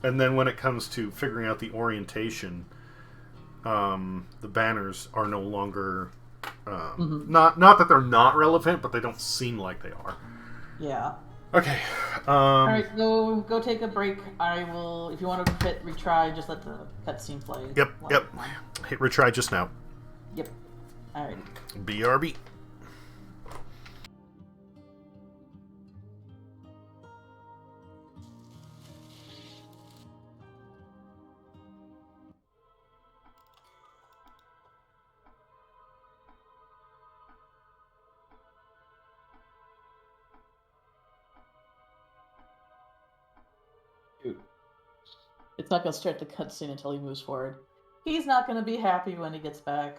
And then when it comes to figuring out the orientation, the banners are no longer... Not that they're not relevant, but they don't seem like they are. Yeah. Okay. All right, go take a break. I will, if you want to hit retry, just let the cutscene play. Yep. Hit retry just now. Yep. All right. BRB. It's not going to start the cutscene until he moves forward. He's not going to be happy when he gets back.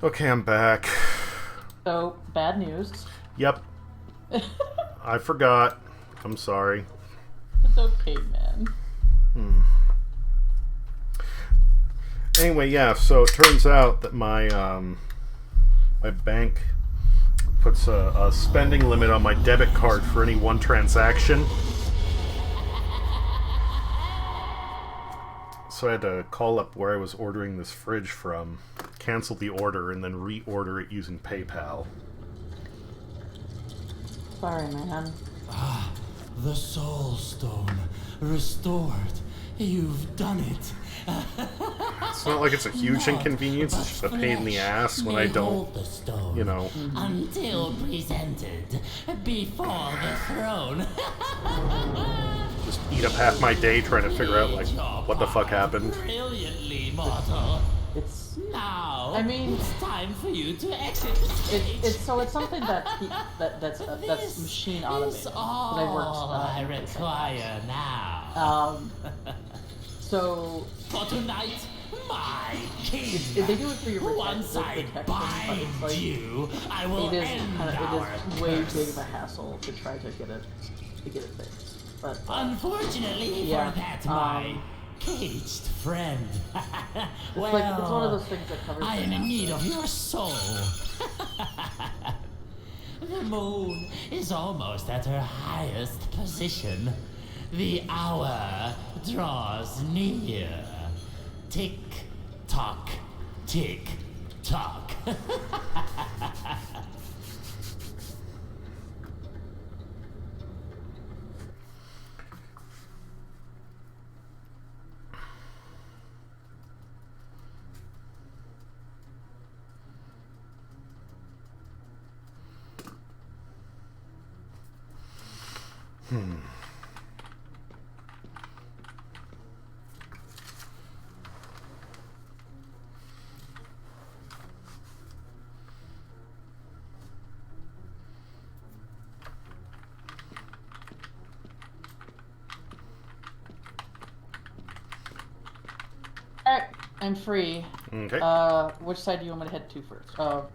Okay, I'm back. So, bad news. Yep. I forgot. I'm sorry. It's okay, man. Anyway, yeah, so it turns out that my my bank puts a spending limit on my debit card for any one transaction. So I had to call up where I was ordering this fridge from, cancel the order, and then reorder it using PayPal. Sorry, man. The Soul Stone restored. You've done it. It's not like it's a huge inconvenience, it's just a pain in the ass when I don't, you know. Until presented before the throne. Just eat up half my day trying to figure out, like, what the fuck happened. Brilliantly, mortal. It's Now, I mean, it's time for you to exit the stage. it's something that's machine automated. Is That all I works. require now. So For tonight, my king. they do it for your Once I protection, but it's bind like you, I will end our it is way curse. big of a hassle to try to get it fixed. But Unfortunately yeah, for that, my caged friend. Well, like it's one of those things that covers. I am the in hassle. need of your soul. The moon is almost at her highest position. The hour draws near. Tick tock, tick tock. Alright, I'm free. Okay. Which side do you want me to head to first? Well,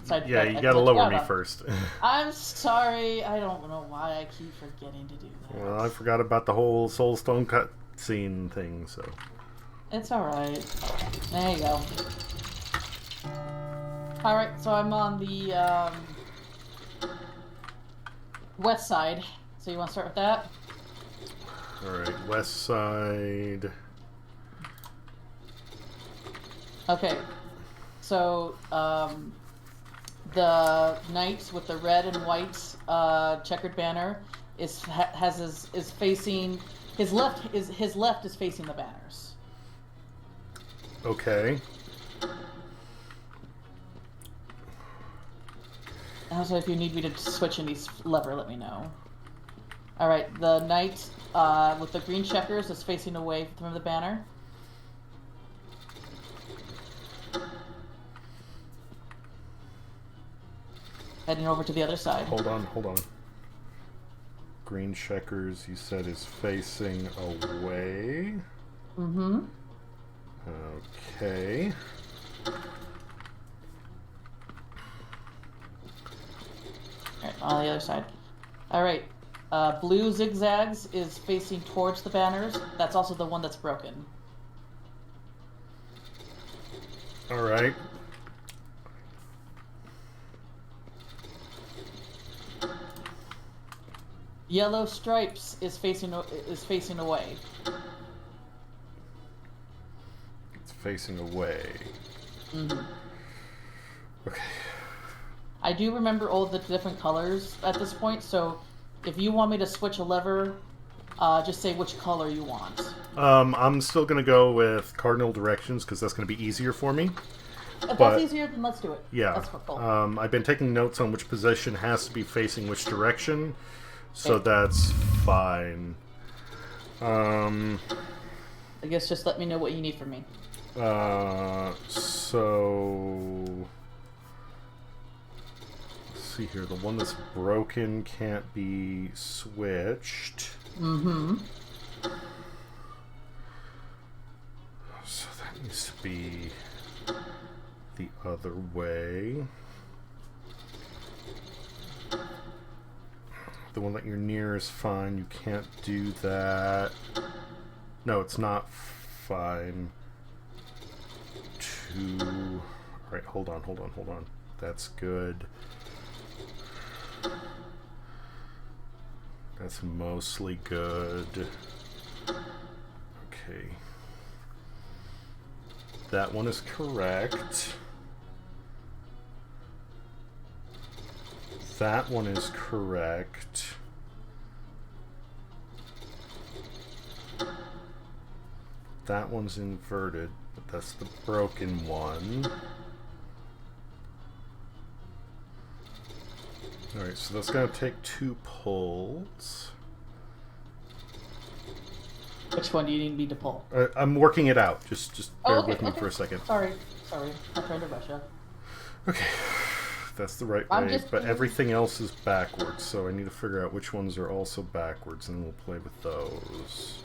side Yeah, that you I gotta can let lower out me on. first. I'm sorry. I don't know why I keep forgetting to do that. Well, I forgot about the whole Soulstone cutscene thing, so. It's alright. There you go. Alright, so I'm on the west side. So you want to start with that? Alright, west side. Okay. So, the knight with the red and white checkered banner is facing his left is facing the banners. Okay. Also, if you need me to switch any lever, let me know. All right, the knight with the green checkers is facing away from the banner. Heading over to the other side. Hold on. Green checkers, you said, is facing away. Mm-hmm. Okay. Alright, on the other side. Alright. Blue zigzags is facing towards the banners. That's also the one that's broken. Alright. Yellow stripes is facing away. It's facing away. Mm-hmm. Okay. I do remember all the different colors at this point, so if you want me to switch a lever, just say which color you want. I'm still gonna go with cardinal directions because that's gonna be easier for me. If that's easier, then let's do it. Yeah. That's cool. I've been taking notes on which position has to be facing which direction, so Okay. that's fine. I guess just let me know what you need from me. So let's see here. The one that's broken can't be switched. Mm-hmm. So that needs to be the other way. The one that you're near is fine. You can't do that. No, it's not fine. Alright, hold on. That's good. That's mostly good. Okay. That one is correct. That one is correct. That one's inverted, but that's the broken one. Alright, so that's going to take 2 pulls. Which one do you need me to pull? I'm working it out. Just bear with me okay. for a second. Sorry. I'm trying to rush you. Okay. That's the right way, but everything else is backwards, so I need to figure out which ones are also backwards, and then we'll play with those.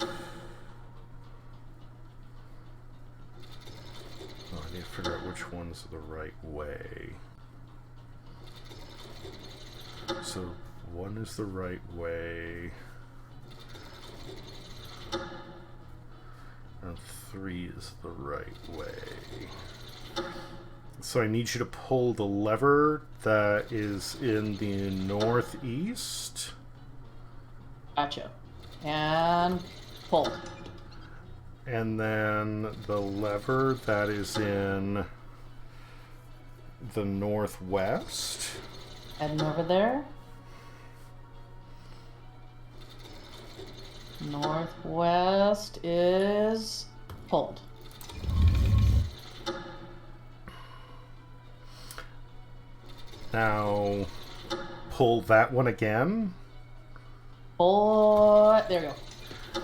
Oh, I need to figure out which one's the right way. So, 1 is the right way, and 3 is the right way. So I need you to pull the lever that is in the northeast. Gotcha. And pulled. And then the lever that is in the northwest. Heading over there. Northwest is pulled. Now, pull that one again. Pull. There you go.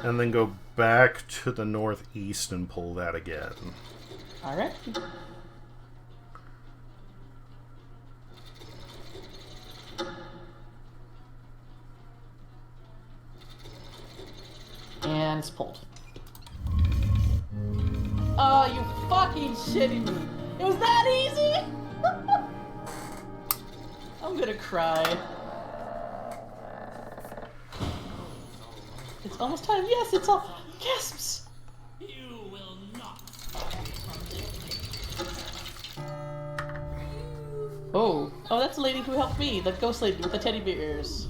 And then go back to the northeast and pull that again. Alright. And it's pulled. Oh, you fucking shitting me. It was that easy? I'm gonna cry. It's almost time. Yes, it's all gasps. You will not. Oh, that's the lady who helped me. The ghost lady with the teddy bears.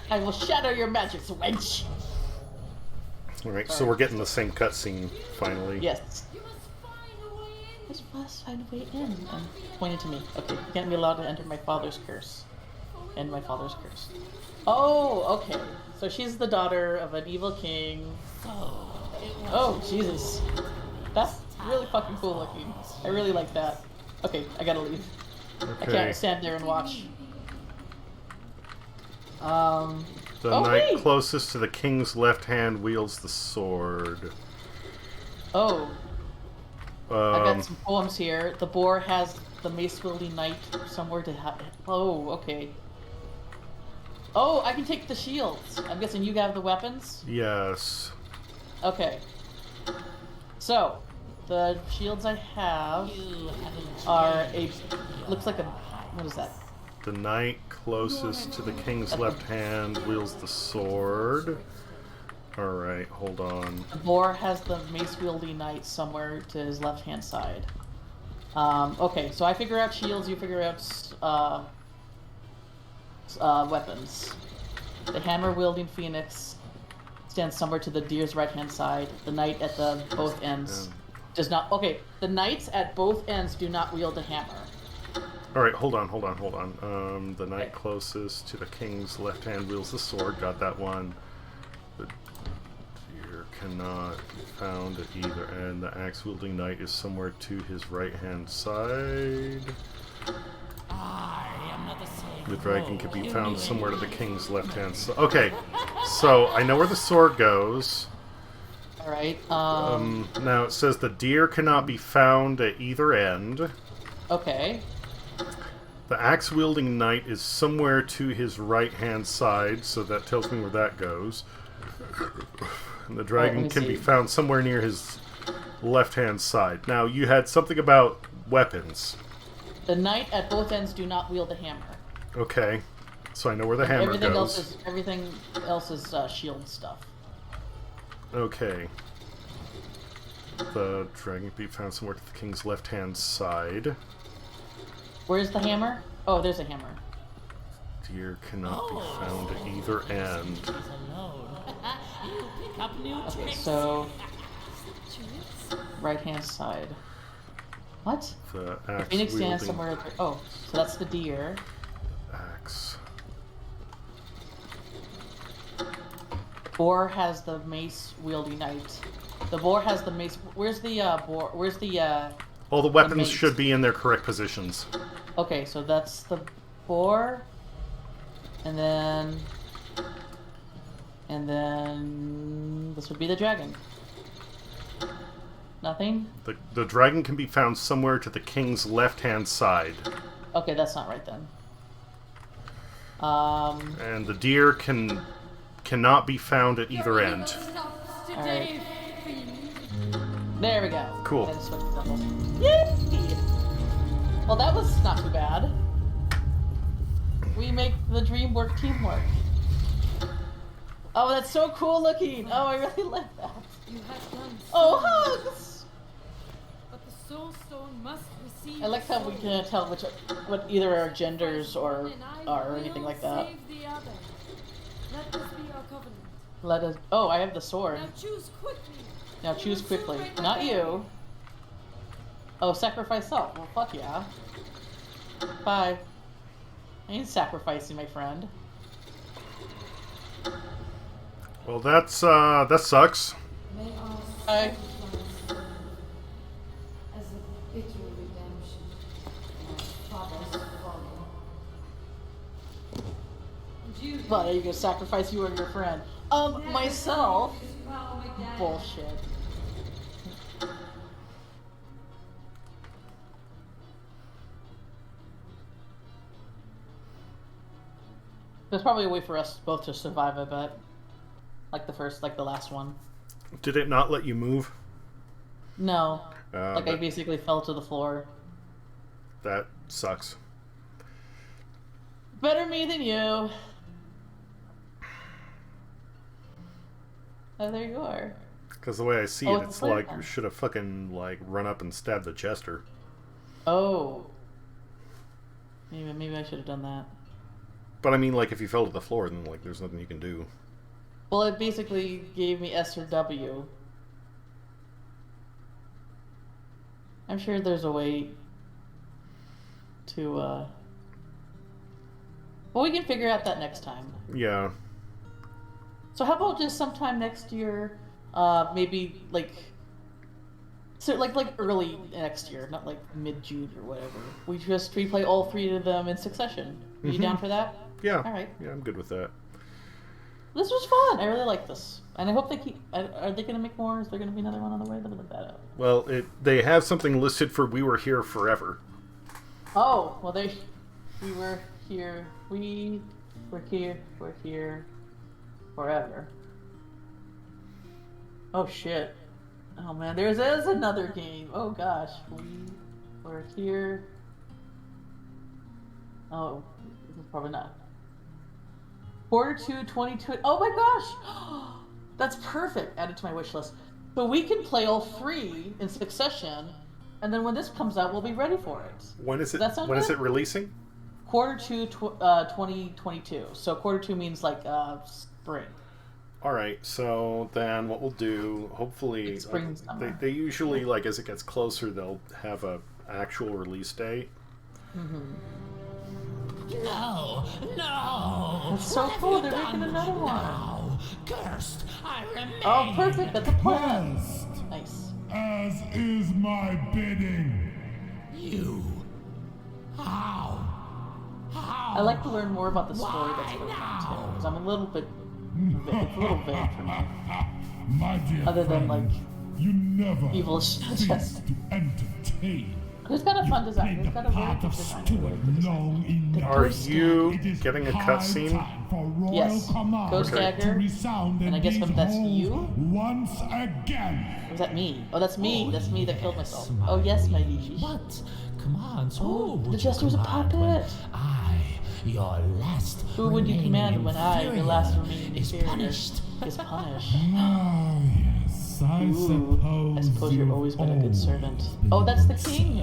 I will shatter your magic, wench. Alright, so we're getting the same cutscene finally. Yes. Must find a way in. And pointed to me. Okay, you can't be allowed to enter my father's curse. And my father's curse. Oh, okay. So she's the daughter of an evil king. Oh, Jesus. That's really fucking cool looking. I really like that. Okay, I gotta leave. Okay. I can't stand there and watch. The knight closest to the king's left hand wields the sword. Oh. I got some poems here. The boar has the mace-wielding knight somewhere to have. Oh, okay. Oh, I can take the shields. I'm guessing you have the weapons? Yes. Okay. So, the shields I have are looks like a, what is that? The knight closest to the king's left hand wields the sword. Alright, hold on. The boar has the mace-wielding knight somewhere to his left-hand side. Okay, so I figure out shields, you figure out weapons. The hammer-wielding phoenix stands somewhere to the deer's right-hand side. The knight at the both ends does not... Okay, the knights at both ends do not wield a hammer. Alright, hold on. The knight closest to the king's left hand wields the sword. Got that one. The deer cannot be found at either end. The axe-wielding knight is somewhere to his right-hand side. The dragon can be found somewhere to the king's left-hand side. Okay, so I know where the sword goes. Alright, now it says the deer cannot be found at either end. Okay. The axe-wielding knight is somewhere to his right-hand side, so that tells me where that goes. And the dragon can be found somewhere near his left-hand side. Now, you had something about weapons. The knight at both ends do not wield a hammer. Okay. So I know where the hammer goes. Everything else is shield stuff. Okay. The dragon can be found somewhere to the king's left-hand side. Where's the hammer? Oh, there's a hammer. Deer cannot be found at either end. Okay, so right-hand side. What? The axe Phoenix wielding stands somewhere. Oh, so that's the deer. axe. Boar has the mace wielding knight. The boar has the mace. Where's the boar? Where's the All the weapons mace? should be in their correct positions. Okay, so that's the boar, and then this would be the dragon. Nothing? The dragon can be found somewhere to the king's left-hand side. Okay, that's not right then. And the deer cannot be found at either end. Alright. There we go. Cool. I just switched it up. Yay! Well, that was not too bad. We make the dream work teamwork. Oh, that's so cool looking! Oh, I really like that. You have done so Oh, much, hugs! but the soul stone must receive. I like how we can tell what either our genders or anything like that. Save the other. Let this be our covenant. Let us. Oh, I have the sword. Now choose quickly. Now choose quickly. Not you. Oh, sacrifice self. Well, fuck yeah. Bye. I ain't sacrificing my friend. Well, that sucks. May our Bye. sacrifice as a bitter redemption for our father's folly. And you, But are you gonna sacrifice you or your friend? Myself. Bullshit. There's probably a way for us both to survive, I bet. Like the last one. Did it not let you move? No. Like I That- basically fell to the floor. That sucks. Better me than you. Oh, there you are. Because the way I see Oh, it, it's it's a like flare you gun. should have fucking like run up and stabbed the jester. Oh. Maybe I should have done that. But I mean, like if you fell to the floor, then like there's nothing you can do. Well, it basically gave me S or W. I'm sure there's a way to, Well, we can figure out that next time. Yeah. So how about just sometime next year, maybe, like... So, like early next year, not like mid-June or whatever. We just replay all three of them in succession. Are you down for that? Yeah. Alright. Yeah, I'm good with that. This was fun. I really like this. And I hope they keep... Are they going to make more? Is there going to be another one on the way? Let me look that up. Well, they have something listed for We Were Here Forever. Oh, well, we were here. We're here forever. Oh, shit. Oh, man, there's another game. Oh, gosh. We were here. Oh, this is probably not. Quarter 2, 22. Oh, my gosh. That's perfect. Added to my wish list. So we can play all three in succession, and then when this comes out, we'll be ready for it. When is it? Does that sound When is good? it releasing? Quarter 2, 2022. So quarter 2 means like spring. All right. So then, what we'll do? Hopefully, It's spring, summer. they usually like as it gets closer, they'll have a actual release date. No, no. That's so What have cool, you they're making done another one. now? Cursed, I remain. Oh, perfect. That's a plan. Yes, Nice. as is my bidding. You. How? How? I like to learn more about the story that's going on too, because I'm a little bit. It's a little vague for me. My dear Other than, friend, like, you never evil cease just- to entertain. Who's got a fun design? Played Who's the got a really part good of design? steward long enough. Are Ghost you It is getting a high cutscene? time for royal Yes. command Ghost Okay. Dagger. to resound in And I guess these that's halls you? once again. Or was that me? Oh, that's me. That's me that killed myself. my Oh, yes, my liege. liege. What commands? Oh, who the would Jester's you a command when puppet. I, your last Who would you remaining command when I, your last inferior, remaining is inferior, punished? is punished? Ah, yes, I Ooh, I suppose you've always been a good servant. Oh, that's the king!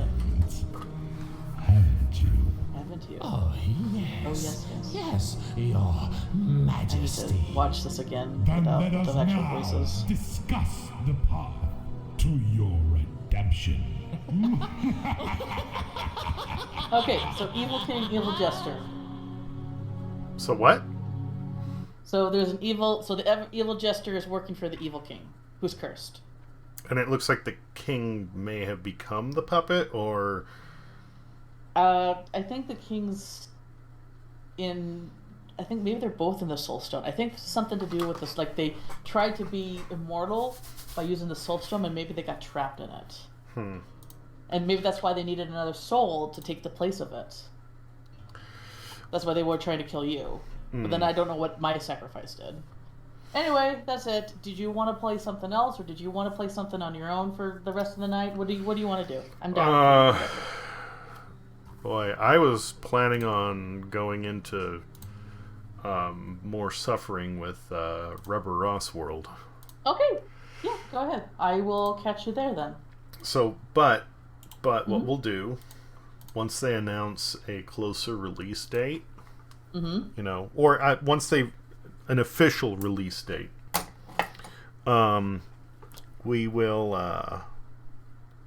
Haven't you? Haven't you? Oh, yes. Oh, yes, yes. Yes, your I need majesty. to watch this again Then without let us the actual now voices. discuss the path to your redemption. Okay, so Evil King, Evil Jester. So what? So there's an evil. So the evil Jester is working for the Evil King, who's cursed. And it looks like the king may have become the puppet, or I think the king's in. I think maybe they're both in the Soul Stone. I think something to do with this. Like they tried to be immortal by using the Soul Stone, and maybe they got trapped in it. And maybe that's why they needed another soul to take the place of it. That's why they were trying to kill you. But then I don't know what my sacrifice did. Anyway, that's it. Did you want to play something else, or did you want to play something on your own for the rest of the night? What do you want to do? I'm down. Boy, I was planning on going into more suffering with Rubber Ross World. Okay. Yeah, go ahead. I will catch you there then. So, but what we'll do once they announce a closer release date, you know, or once they an official release date, we will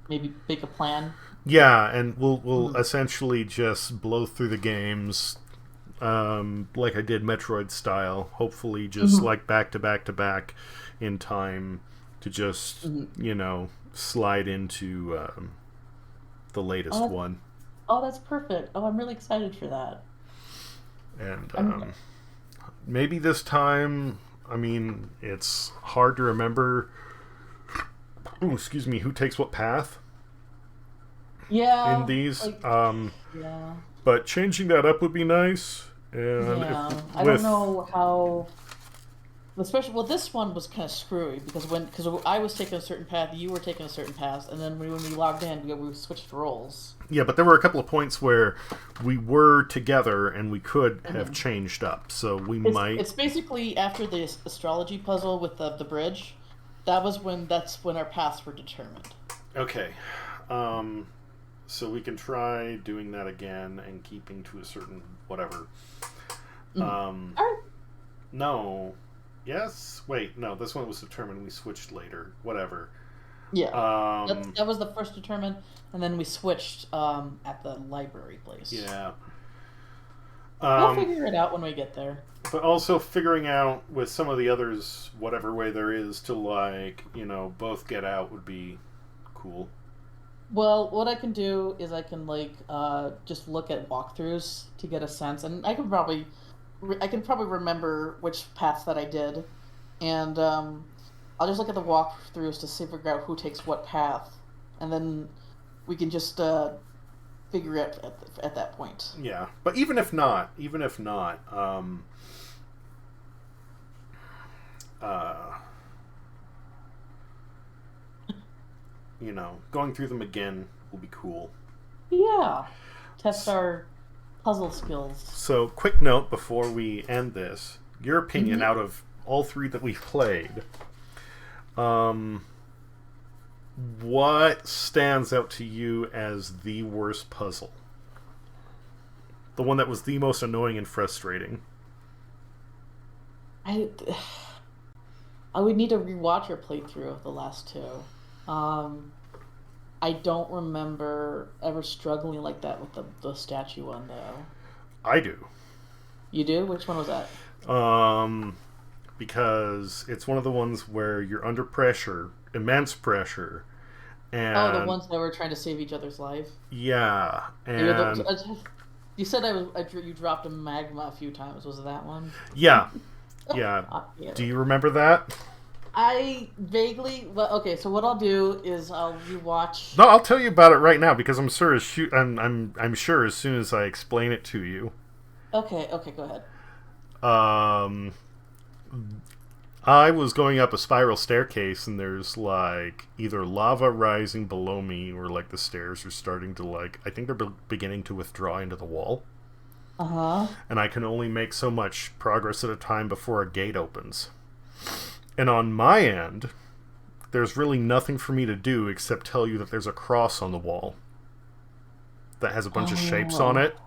Maybe make a plan. yeah, and we'll essentially just blow through the games like I did Metroid style, hopefully just like back to back to back in time to just you know, slide into the latest one. Oh, that's perfect. Oh, I'm really excited for that. And maybe this time, I mean, it's hard to remember, excuse me, who takes what path Yeah. in these. Like, yeah. But changing that up would be nice. And Yeah. if, I don't know how. Especially, well, this one was kind of screwy because I was taking a certain path, you were taking a certain path, and then when we logged in, we switched roles. Yeah, but there were a couple of points where we were together and we could have changed up. So might. It's basically after the astrology puzzle with the bridge. That's when our paths were determined. Okay. So we can try doing that again and keeping to a certain whatever. All right. No. Yes? Wait, no, this one was determined. We switched later. Whatever. Yeah. That was the first determined, and then we switched at the library place. Yeah. We'll figure it out when we get there. But also figuring out with some of the others, whatever way there is to, like, you know, both get out would be cool. Well, what I can do is I can, like, just look at walkthroughs to get a sense, and I can probably remember which paths that I did, and I'll just look at the walkthroughs to figure out who takes what path, and then we can just figure it at that point. Yeah, but even if not, you know, going through them again will be cool. Yeah, test our puzzle skills. So, quick note before we end this: your opinion out of all three that we've played. What stands out to you as the worst puzzle? The one that was the most annoying and frustrating? I would need to rewatch your playthrough of the last two. I don't remember ever struggling like that with the statue one, though. I do. You do? Which one was that? Because it's one of the ones where you're under pressure, immense pressure, and the ones that were trying to save each other's life. yeah, and You said you dropped a magma a few times. Was it that one? yeah. Do you remember that? I vaguely. Well, okay, so what I'll do is I'll rewatch. No, I'll tell you about it right now because I'm sure I'm sure as soon as I explain it to you. Okay, go ahead. Um, I was going up a spiral staircase, and there's like either lava rising below me, or like the stairs are starting to like I think they're beginning to withdraw into the wall. And I can only make so much progress at a time before a gate opens. And on my end, there's really nothing for me to do except tell you that there's a cross on the wall that has a bunch of shapes on it.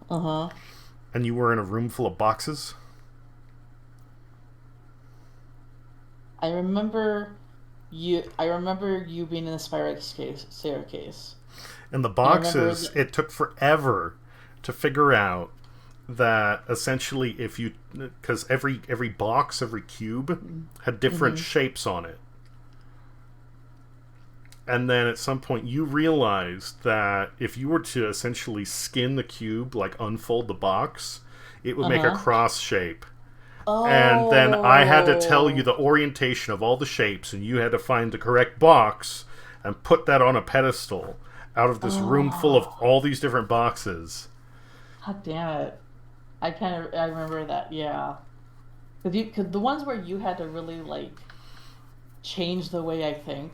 And you were in a room full of boxes. I remember you being in the spiral staircase. And the boxes, it took forever to figure out that essentially if you, because every box, every cube had different shapes on it. And then at some point you realized that if you were to essentially skin the cube, like unfold the box, it would make a cross shape. And then I had to tell you the orientation of all the shapes, and you had to find the correct box and put that on a pedestal out of this room full of all these different boxes. God damn it. I remember that, yeah. Because the ones where you had to really, like, change the way I think,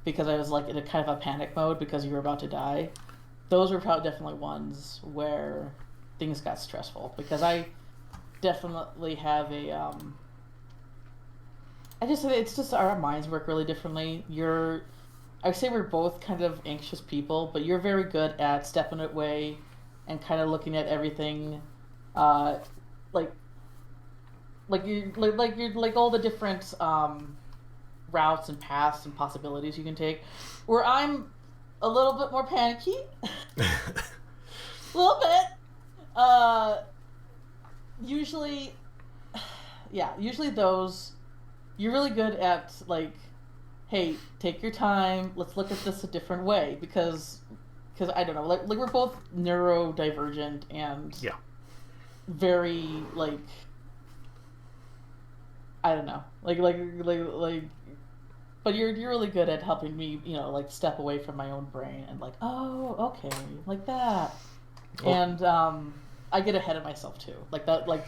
because I was, like, in a kind of a panic mode because you were about to die, those were probably definitely ones where things got stressful. Because I definitely have a, it's just our minds work really differently. I say we're both kind of anxious people, but you're very good at stepping away and kind of looking at everything, like all the different routes and paths and possibilities you can take. Where I'm a little bit more panicky, a little bit. Usually those you're really good at, like, hey, take your time. Let's look at this a different way because I don't know, like we're both neurodivergent and very, like, I don't know, like, but you're really good at helping me, like, step away from my own brain and, like, oh, okay, like that, and I get ahead of myself too, like that, like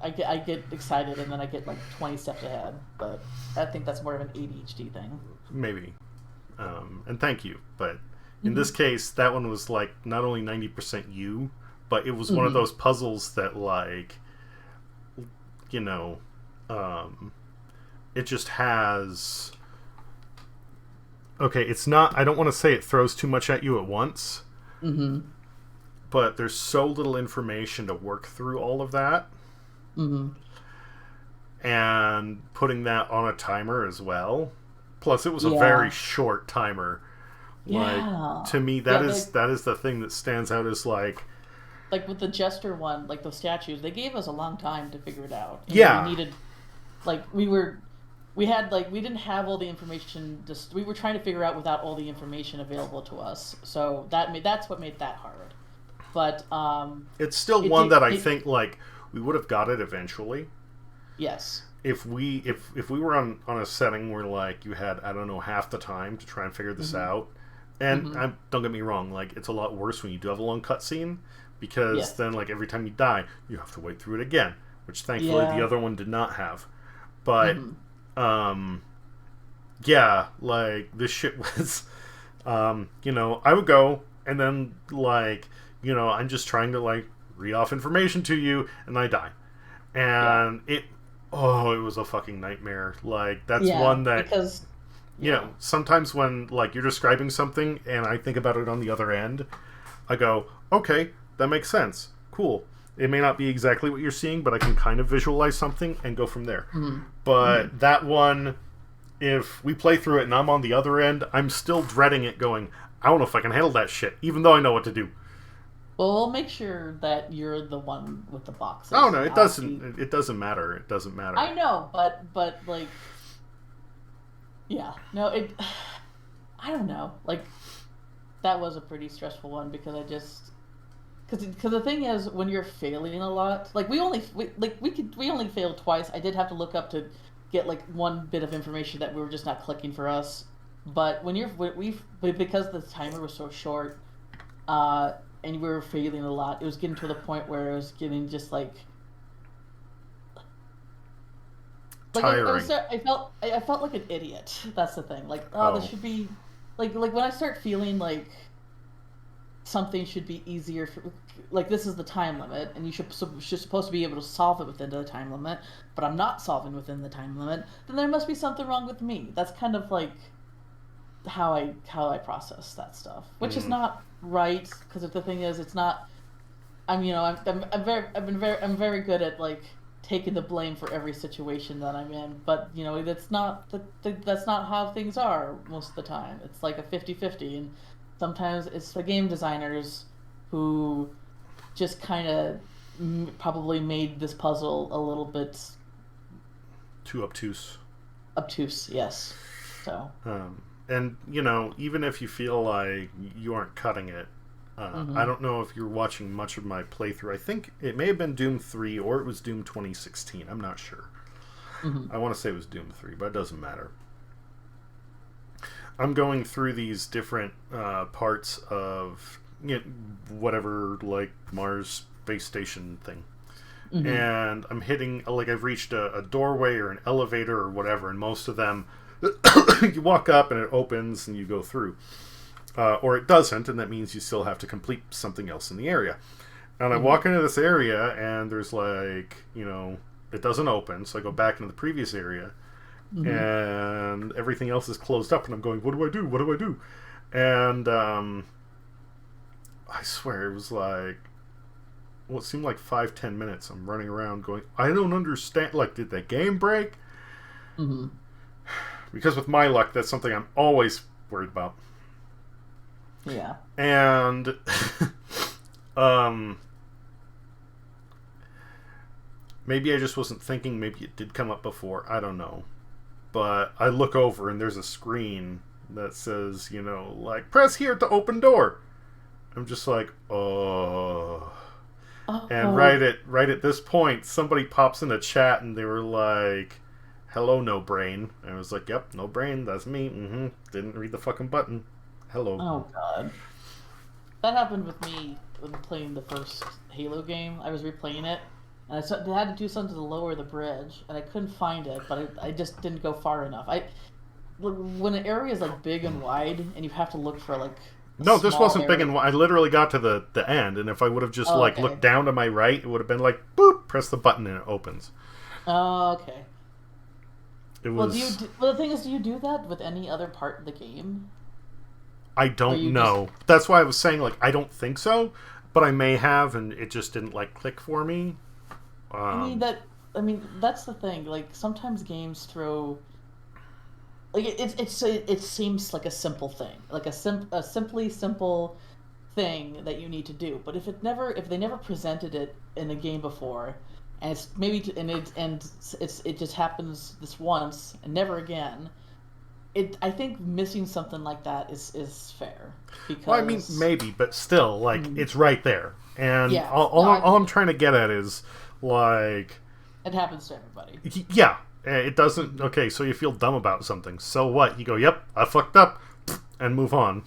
I get excited and then I get like 20 steps ahead, but I think that's more of an ADHD thing. Maybe, and thank you, but. In this case, that one was, like, not only 90% you, but it was one of those puzzles that, like, it just has... Okay, it's not... I don't want to say it throws too much at you at once, but there's so little information to work through all of that. And putting that on a timer as well. Plus, it was a very short timer. Like, to me, that is the thing that stands out as, like with the Jester one, like those statues, they gave us a long time to figure it out. And we needed, like, we didn't have all the information. Just we were trying to figure out without all the information available to us. So that's what made that hard. But it's still one that I think, like, we would have got it eventually. Yes. If we were on a setting where, like, you had, I don't know, half the time to try and figure this out. And don't get me wrong, like, it's a lot worse when you do have a long cutscene, because then, like, every time you die, you have to wait through it again, which thankfully the other one did not have. But, like, this shit was, I would go, and then, like, I'm just trying to, like, read off information to you, and I die. And it was a fucking nightmare. Like, that's one that... Because... sometimes when, like, you're describing something and I think about it on the other end, I go, okay, that makes sense. Cool. It may not be exactly what you're seeing, but I can kind of visualize something and go from there. But that one, if we play through it and I'm on the other end, I'm still dreading it, going, I don't know if I can handle that shit, even though I know what to do. Well, we'll make sure that you're the one with the boxes. Oh, no, it doesn't. It doesn't matter. It doesn't matter. I know, but like... Yeah, no, I don't know. Like, that was a pretty stressful one because because the thing is, when you're failing a lot, like we only failed twice. I did have to look up to get like one bit of information that we were just not clicking for us. But because the timer was so short, and we were failing a lot, it was getting to the point where it was getting just like tiring. I felt like an idiot. That's the thing. Like, oh, this should be like when I start feeling like something should be easier for, like, this is the time limit and you're supposed to be able to solve it within the time limit, but I'm not solving within the time limit, then there must be something wrong with me. That's kind of like how I process that stuff, which is not right, because the thing is, it's not. I'm very good at like taking the blame for every situation that I'm in, but that's not that's not how things are most of the time. It's like a 50-50, and sometimes it's the game designers who just kind of probably made this puzzle a little bit too obtuse. Obtuse, yes. So. And even if you feel like you aren't cutting it, I don't know if you're watching much of my playthrough. I think it may have been Doom 3 or it was Doom 2016. I'm not sure. I want to say it was Doom 3, but it doesn't matter. I'm going through these different parts of whatever, like Mars space station thing. And I'm hitting, like, I've reached a doorway or an elevator or whatever, and most of them you walk up and it opens and you go through. Or it doesn't, and that means you still have to complete something else in the area. And I walk into this area and there's like, it doesn't open, so I go back into the previous area and everything else is closed up, and I'm going, what do I do? What do I do? And I swear it was like, it seemed like 5-10 minutes. I'm running around going, I don't understand. Like, did the game break? Because with my luck, that's something I'm always worried about. Yeah. And maybe I just wasn't thinking. Maybe it did come up before. I don't know. But I look over and there's a screen that says, like, press here to open door. I'm just like, oh. And right at this point, somebody pops in a chat and they were like, hello, no brain. And I was like, yep, no brain, that's me. Didn't read the fucking button. Hello. Oh, God. That happened with me when playing the first Halo game. I was replaying it, and I had to do something to lower the bridge, and I couldn't find it, but I just didn't go far enough. When an area is, like, big and wide, and you have to look for, like, no, this wasn't big and wide. I literally got to the end, and if I would have just, looked down to my right, it would have been like, boop, press the button and it opens. Oh, okay. It was... Well, the thing is, do you do that with any other part of the game? I don't know. That's why I was saying, like, I don't think so, but I may have, and it just didn't, like, click for me. I mean, that's the thing. Like, sometimes games throw... Like, it seems like a simple thing. Like, a simply simple thing that you need to do. But if they never presented it in a game before, and it's maybe... it just happens this once, and never again... I think missing something like that is fair. Because... Well, I mean, maybe, but still, like, it's right there. And yeah, all I'm trying to get at is, like... It happens to everybody. Yeah. It doesn't... Okay, so you feel dumb about something. So what? You go, yep, I fucked up, and move on.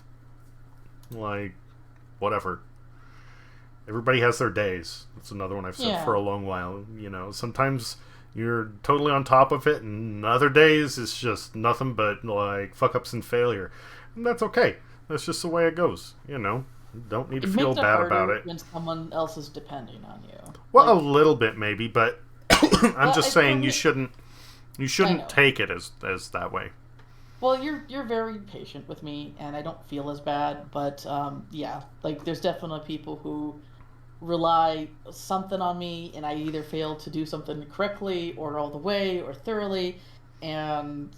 Like, whatever. Everybody has their days. That's another one I've said for a long while. Sometimes... You're totally on top of it, and other days it's just nothing but, like, fuck-ups and failure. And that's okay. That's just the way it goes, Don't need to feel bad about it. When someone else is depending on you. Well, a little bit, maybe, but I'm just saying you shouldn't take it as that way. Well, you're very patient with me, and I don't feel as bad, but, yeah. Like, there's definitely people who... rely something on me, and I either fail to do something correctly or all the way or thoroughly, and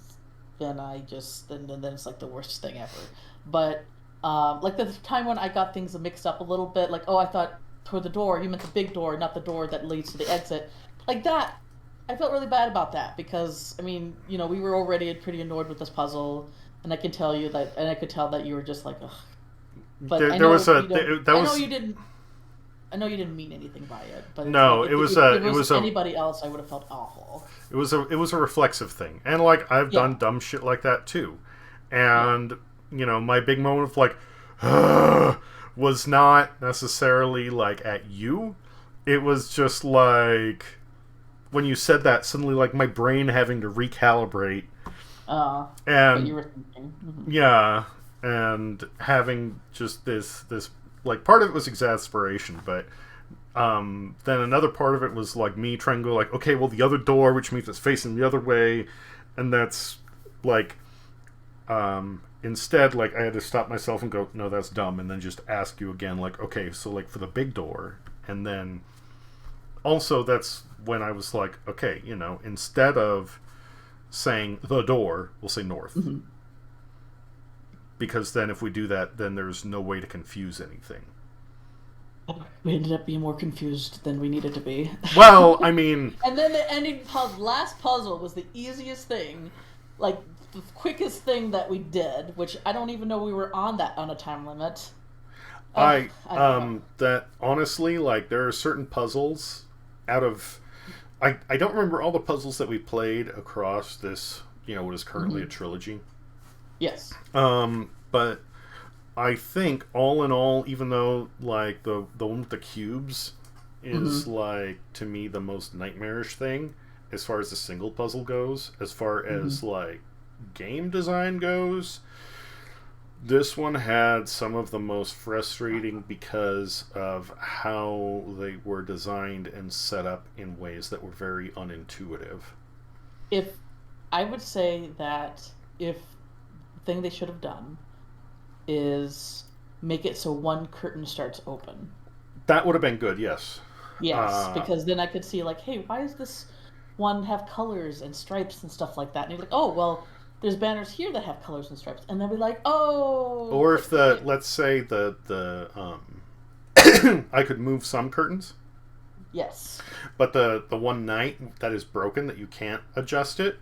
then then it's like the worst thing ever. But like the time when I got things mixed up a little bit, like, oh, I thought toward the door, you meant the big door, not the door that leads to the exit. Like that, I felt really bad about that, because I mean, we were already pretty annoyed with this puzzle, and I could tell that you were just like, ugh. But I know you didn't. I know you didn't mean anything by it, but it's No, like, it was anybody else, I would have felt awful. It was a reflexive thing, and like I've done dumb shit like that too, and you know my big moment of like was not necessarily like at you. It was just like when you said that, suddenly like my brain having to recalibrate. What And you were thinking. Mm-hmm. yeah, and having just this like part of it was exasperation, but then another part of it was like me trying to go like, okay, well the other door, which means it's facing the other way, and that's like instead like I had to stop myself and go, no, that's dumb, and then just ask you again like, okay, so like for the big door, and then also that's when I was like, okay, you know, instead of saying the door, we'll say north. Mm-hmm. Because then if we do that, then there's no way to confuse anything. We ended up being more confused than we needed to be. Well, I mean... And then the last puzzle was the easiest thing, like the quickest thing that we did, which I don't even know we were on a time limit. That honestly, like there are certain puzzles out of... I don't remember all the puzzles that we played across this, you know, what is currently a trilogy. Yes. But I think all in all, even though like the one with the cubes is like to me the most nightmarish thing as far as the single puzzle goes, as far as like game design goes, this one had some of the most frustrating because of how they were designed and set up in ways that were very unintuitive. If I would say that if the thing they should have done is make it so one curtain starts open. That would have been good, yes. Yes, because then I could see like, hey, why does this one have colors and stripes and stuff like that? And you're like, oh, well, there's banners here that have colors and stripes, and then we're like, oh. Or if let's say the I could move some curtains. Yes. But the one night that is broken that you can't adjust it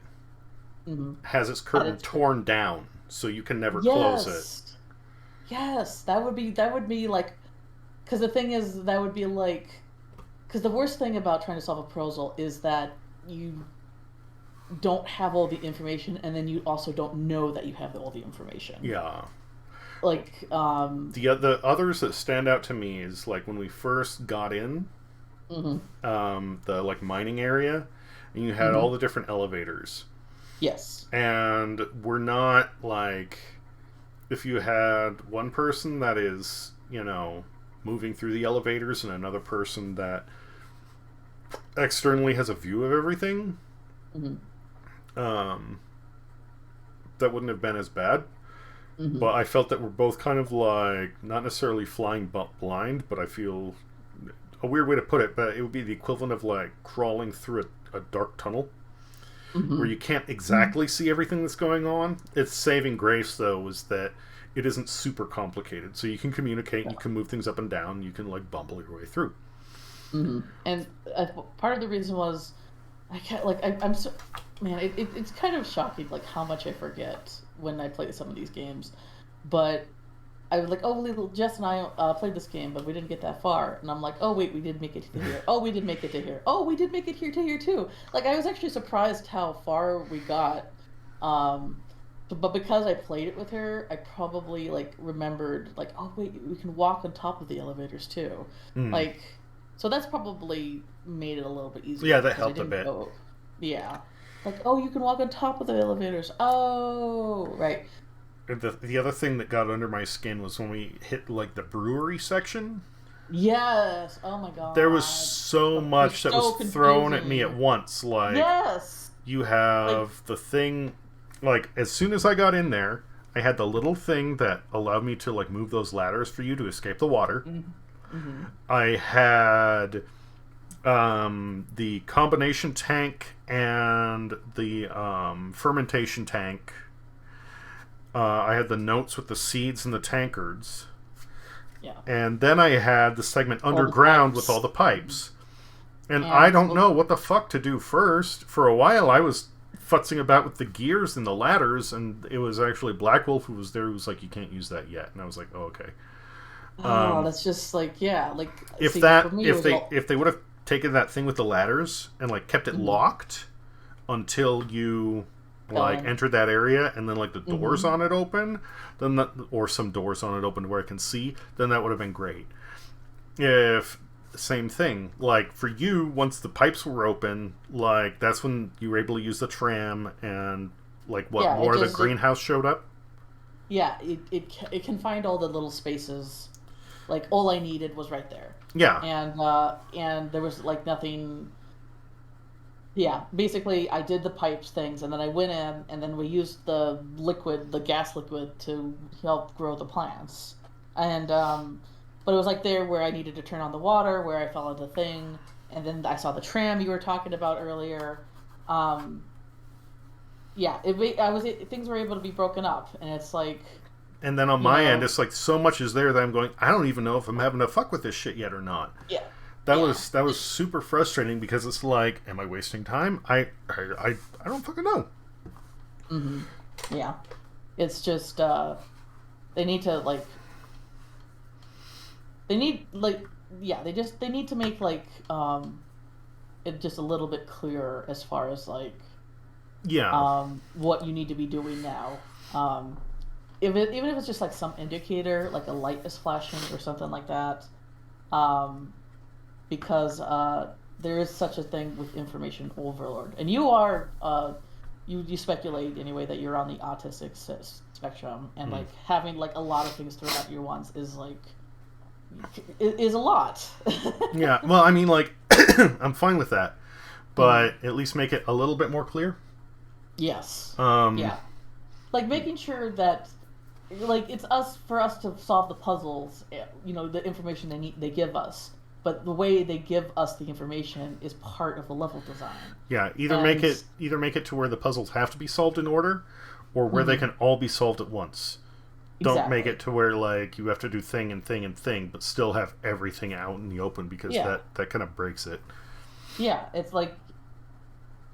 has its curtain torn down, so you can never close it. Yes, that would be like, because the thing is, that would be like, because the worst thing about trying to solve a puzzle is that you don't have all the information, and then you also don't know that you have all the information. Yeah. Like, the others that stand out to me is like when we first got in the like mining area, and you had all the different elevators. Yes. And we're not like, if you had one person that is, you know, moving through the elevators and another person that externally has a view of everything, that wouldn't have been as bad. But I felt that we're both kind of like, not necessarily flying blind, but I feel a weird way to put it, but it would be the equivalent of like crawling through a dark tunnel where you can't exactly see everything that's going on. Its saving grace, though, was that it isn't super complicated, so you can communicate, you can move things up and down, you can like bumble your way through. And part of the reason was I can't, like, I'm so, man, it's kind of shocking like how much I forget when I play some of these games. But I was like, oh, little Jess and I played this game, but we didn't get that far. And I'm like, oh wait, we did make it to here. Oh, we did make it to here. Oh, we did make it here to here too. Like, I was actually surprised how far we got. But because I played it with her, I probably like remembered like, oh wait, we can walk on top of the elevators too. Like, so that's probably made it a little bit easier. Yeah, that helped a bit. Yeah. Like, oh, you can walk on top of the elevators. Oh, right. The other thing that got under my skin was when we hit like the brewery section. Yes. Oh my god. There was so much that was thrown at me at once. Like, yes. You have the thing, like, as soon as I got in there, I had the little thing that allowed me to like move those ladders for you to escape the water. I had the combination tank and the fermentation tank. I had the notes with the seeds and the tankards. Yeah. And then I had the segment underground with all the pipes. And I don't know what the fuck to do first. For a while I was futzing about with the gears and the ladders, and it was actually Black Wolf who was there who was like, you can't use that yet. And I was like, oh, okay. Oh, that's just like, yeah, like If see, that for me, it was all, if they would have taken that thing with the ladders and like kept it locked until you like Done. entered that area, and then like the doors on it open, then that, or some doors on it open where I can see, then that would have been great. If same thing, like for you, once the pipes were open, like that's when you were able to use the tram, and like what Yeah, it more of the just- greenhouse showed up. yeah, it can find all the little spaces. Like all I needed was right there, Yeah, and there was like nothing. Yeah, basically I did the pipes things, and then I went in, and then we used the liquid, the gas liquid, to help grow the plants. And but it was like there where I needed to turn on the water, where I followed the thing, and then I saw the tram you were talking about earlier. Um, yeah, things were able to be broken up, and it's like, and then on you my know, end, it's like so much is there that I'm going, I don't even know if I'm having to fuck with this shit yet or not. yeah, That yeah. was super frustrating because it's like, am I wasting time? I don't fucking know. Yeah, it's just they need to like they need like yeah they need to make like it just a little bit clearer as far as like Yeah, what you need to be doing now. Even if it's just like some indicator, like a light is flashing or something like that, because there is such a thing with information overload, and you are you speculate anyway that you're on the autistic spectrum, and like having like a lot of things thrown at you once is like is a lot. yeah. Well, I mean, like, I'm fine with that, but at least make it a little bit more clear. Yes. Um, Yeah. Like making sure that like it's for us to solve the puzzles, you know, the information they give us, but the way they give us the information is part of the level design. Yeah, either And- make it to where the puzzles have to be solved in order, or where they can all be solved at once. Don't make Exactly. it to where like you have to do thing and thing and thing, but still have everything out in the open, because Yeah. that kind of breaks it. Yeah, it's like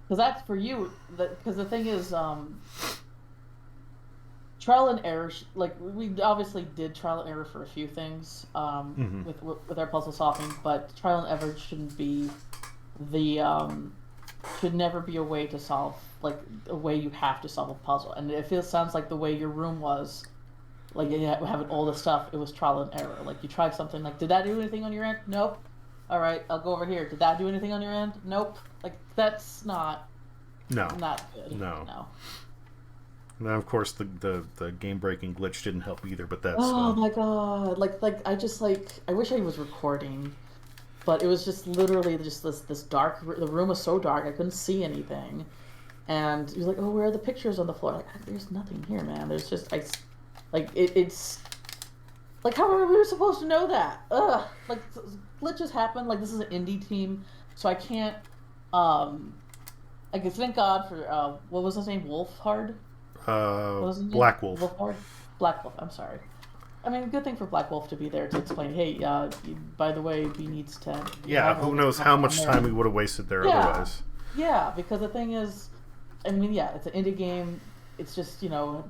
because that's for you. Because the thing is, trial and error. Like we obviously did trial and error for a few things with our puzzle solving, but trial and error shouldn't be the should never be a way to solve like a way you have to solve a puzzle. And it sounds like the way your room was. Like you having all the stuff, it was trial and error. Like you tried something, like did that do anything on your end? Nope. All right, I'll go over here. Did that do anything on your end? Nope. Like that's not No, good. No. No. and then of course the game breaking glitch didn't help either. But that's Oh my god! Like I just like I wish I was recording, but it was just literally just this dark. The room was so dark I couldn't see anything, and he was like, "Oh, where are the pictures on the floor?" Like, there's nothing here, man. There's just it's like how are we supposed to know that? Ugh! Like glitches happen. Like this is an indie team, so I can't. I guess thank God for what was his name? Wolfhard. What was his name? Black Wolf. Wolfhard. Black Wolf. I'm sorry. I mean, good thing for Black Wolf to be there to explain. Hey, by the way, he needs to. Yeah, who knows how much time we would have wasted there otherwise. Yeah, because the thing is, I mean, yeah, it's an indie game. It's just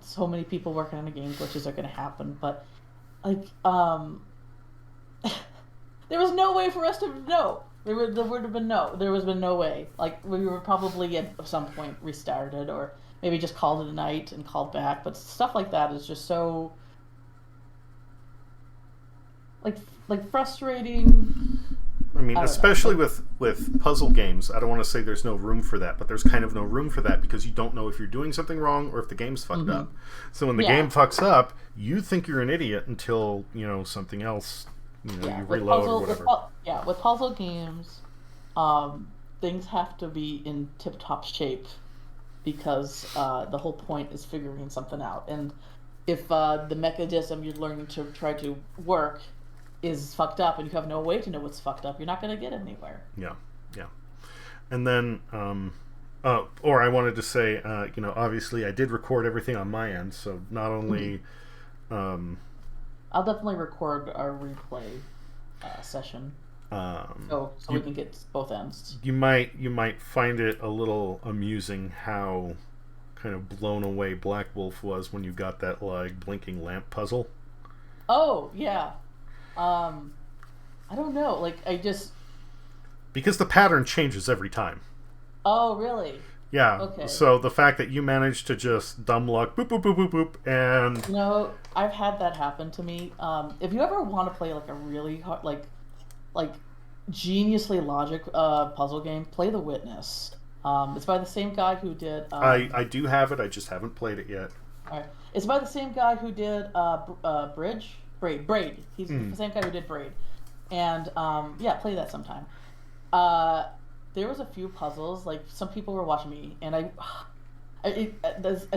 so many people working on a game. Glitches are going to happen, but like, there was no way for us to know. There would have been no. There was been no way. Like we were probably at some point restarted, or maybe just called it a night and called back. But stuff like that is just so like frustrating. I mean, I don't know. especially with puzzle games, I don't want to say there's no room for that, but there's kind of no room for that because you don't know if you're doing something wrong or if the game's fucked up. So when the Yeah. game fucks up, you think you're an idiot until something else. You with reload or whatever. With puzzle games, things have to be in tip-top shape because the whole point is figuring something out. And if the mechanism you're learning to try to work is fucked up and you have no way to know what's fucked up, you're not going to get anywhere. Yeah. And then, or I wanted to say, obviously I did record everything on my end, so not only. I'll definitely record our replay session so we can get both ends. You might find it a little amusing how kind of blown away Black Wolf was when you got that like blinking lamp puzzle. Oh yeah, I don't know. Like, I just... Because the pattern changes every time. Oh, really? Yeah. Okay. So the fact that you managed to just dumb luck, boop, boop, boop, boop, boop, and... You know, I've had that happen to me. If you ever want to play, like, a really hard, like geniusly logic puzzle game, play The Witness. It's by the same guy who did... I do have it, I just haven't played it yet. Alright. It's by the same guy who did Braid. He's the same guy who did Braid. And, yeah, play that sometime. There was a few puzzles, like, some people were watching me, and I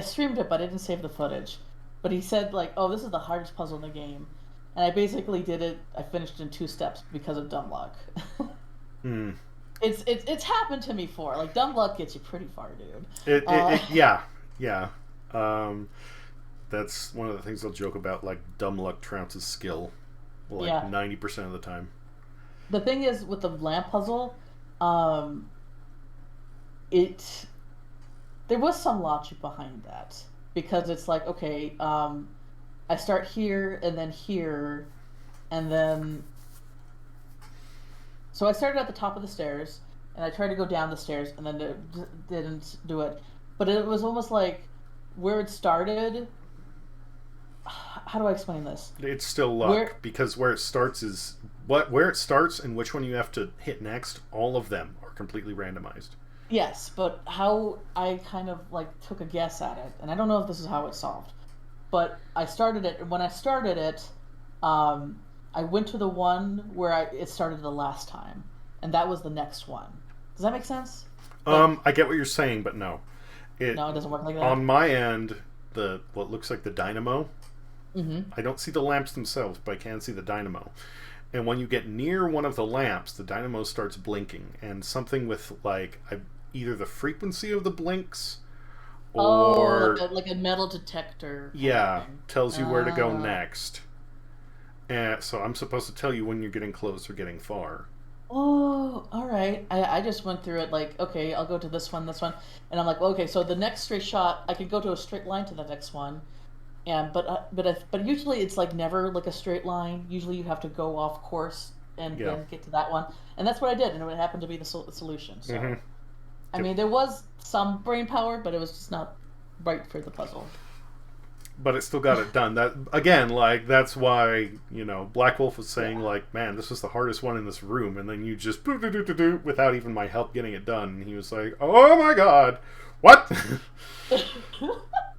streamed it, but I didn't save the footage. But he said, like, oh, this is the hardest puzzle in the game. And I basically did it, I finished in 2 steps because of dumb luck. It's happened to me before. Like, dumb luck gets you pretty far, dude. Yeah. That's one of the things they'll joke about, like, dumb luck trounces skill. Like, 90% of the time. The thing is, with the lamp puzzle, there was some logic behind that. Because it's like, okay, I start here, and then... So I started at the top of the stairs, and I tried to go down the stairs, and then it didn't do it. But it was almost like, where it started... How do I explain this? It's still luck, because where it starts is... Where it starts and which one you have to hit next, all of them are completely randomized. Yes, but how I kind of, like, took a guess at it, and I don't know if this is how it's solved, but I started it, and when I started it, I went to the one where it started the last time, and that was the next one. Does that make sense? I get what you're saying, but no. No, it doesn't work like that? On my end, what looks like the dynamo, Mm-hmm. I don't see the lamps themselves, but I can see the dynamo. And when you get near one of the lamps, the dynamo starts blinking, and something with, like, either the frequency of the blinks, or... Oh, like a metal detector. Yeah, tells you where to go next. And so I'm supposed to tell you when you're getting close or getting far. Oh, all right. I just went through it like, okay, I'll go to this one, and I'm like, okay, so the next straight shot, I can go to a straight line to the next one, and but usually it's like never like a straight line. Usually you have to go off course and then get to that one, and that's what I did, and it happened to be the solution. So, I mean, there was some brain power, but it was just not right for the puzzle. But it still got it done. That again, like, that's why, you know, Black Wolf was saying, like, man, this was the hardest one in this room, and then you just do without even my help getting it done. And he was like, oh my god, what?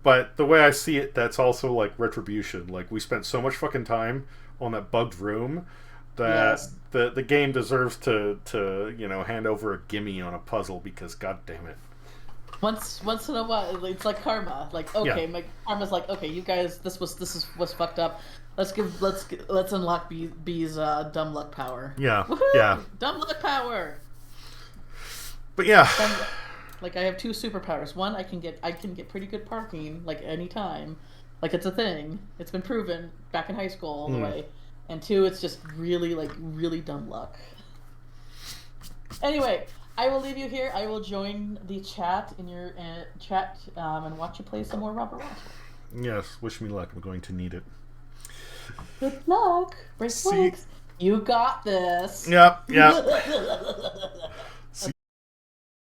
But the way I see it, that's also like retribution. Like, we spent so much fucking time on that bugged room that the game deserves to you know, hand over a gimme on a puzzle, because god damn it. Once in a while, it's like karma. Like, okay, my karma's like, okay, you guys, this was fucked up. Let's unlock B's dumb luck power. Yeah, Woohoo! yeah. Dumb luck power. But yeah, like, I have 2 superpowers. One, I can get pretty good parking, like, anytime. Like, it's a thing. It's been proven back in high school all the way. And 2, it's just really dumb luck. Anyway, I will leave you here. I will join the chat in your chat and watch you play some more Robert Ross. yes, wish me luck. I'm going to need it. Good luck. Break legs. You got this. Yep.